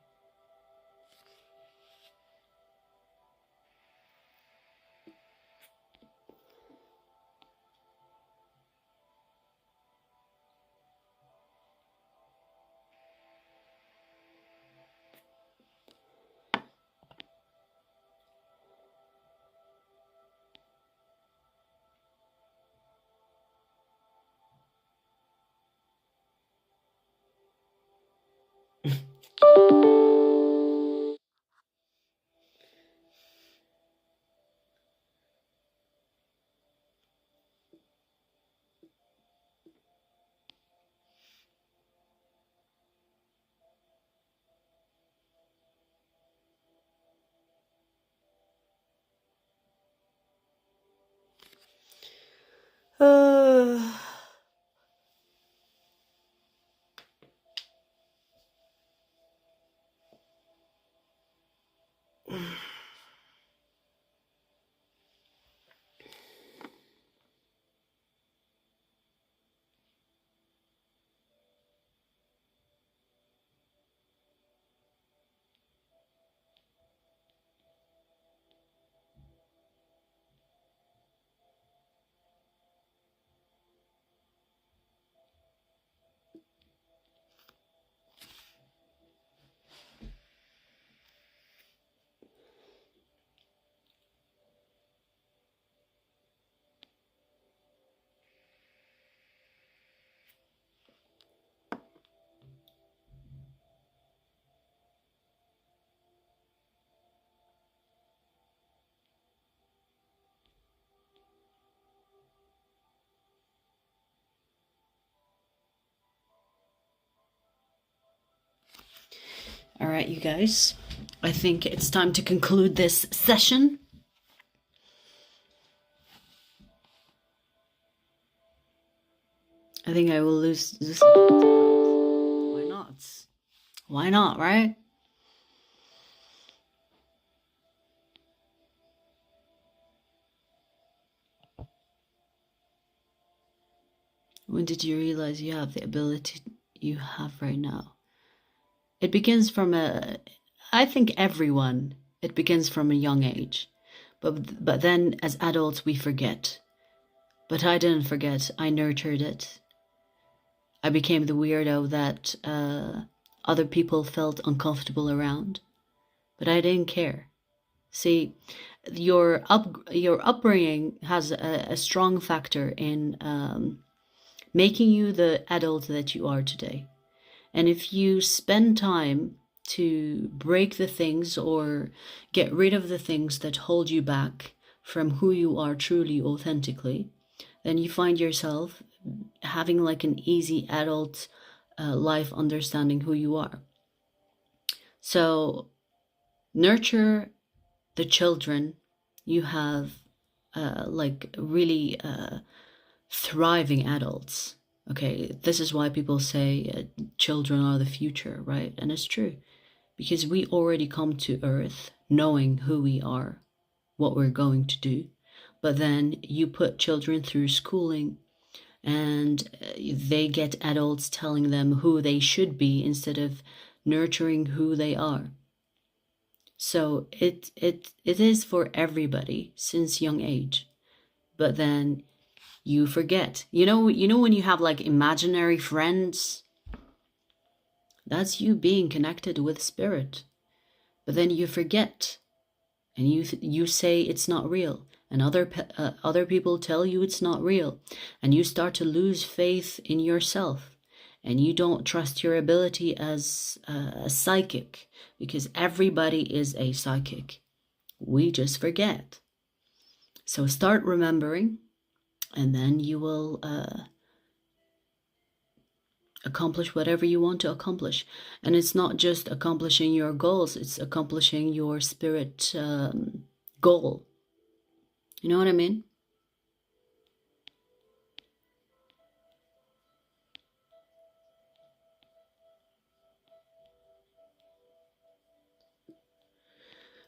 All right, you guys, I think it's time to conclude this session. I think I will lose my Why not, right? When did you realize you have the ability you have right now? It begins from I think everyone, it begins from a young age. But then as adults we forget. But I didn't forget, I nurtured it. I became the weirdo that other people felt uncomfortable around. But I didn't care. See, your upbringing has a strong factor in making you the adult that you are today. And if you spend time to break the things or get rid of the things that hold you back from who you are truly, authentically, then you find yourself having like an easy adult life, understanding who you are. So nurture the children you have, like really thriving adults. Okay, this is why people say children are the future, right? And it's true, because we already come to Earth knowing who we are, what we're going to do. But then you put children through schooling and they get adults telling them who they should be instead of nurturing who they are. So it is for everybody since young age. But then you forget. You know when you have like imaginary friends, that's you being connected with spirit. But then you forget, and you say it's not real, and other people tell you it's not real, and you start to lose faith in yourself, and you don't trust your ability as a psychic, because everybody is a psychic. We just forget. So start remembering, and then you will accomplish whatever you want to accomplish. And it's not just accomplishing your goals, it's accomplishing your spirit goal. You know what I mean?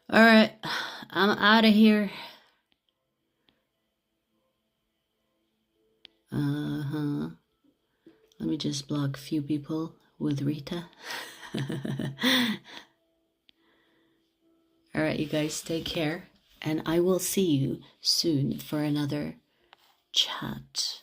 All right, I'm out of here. Let me just block a few people with Rita. All right, you guys, take care. And I will see you soon for another chat.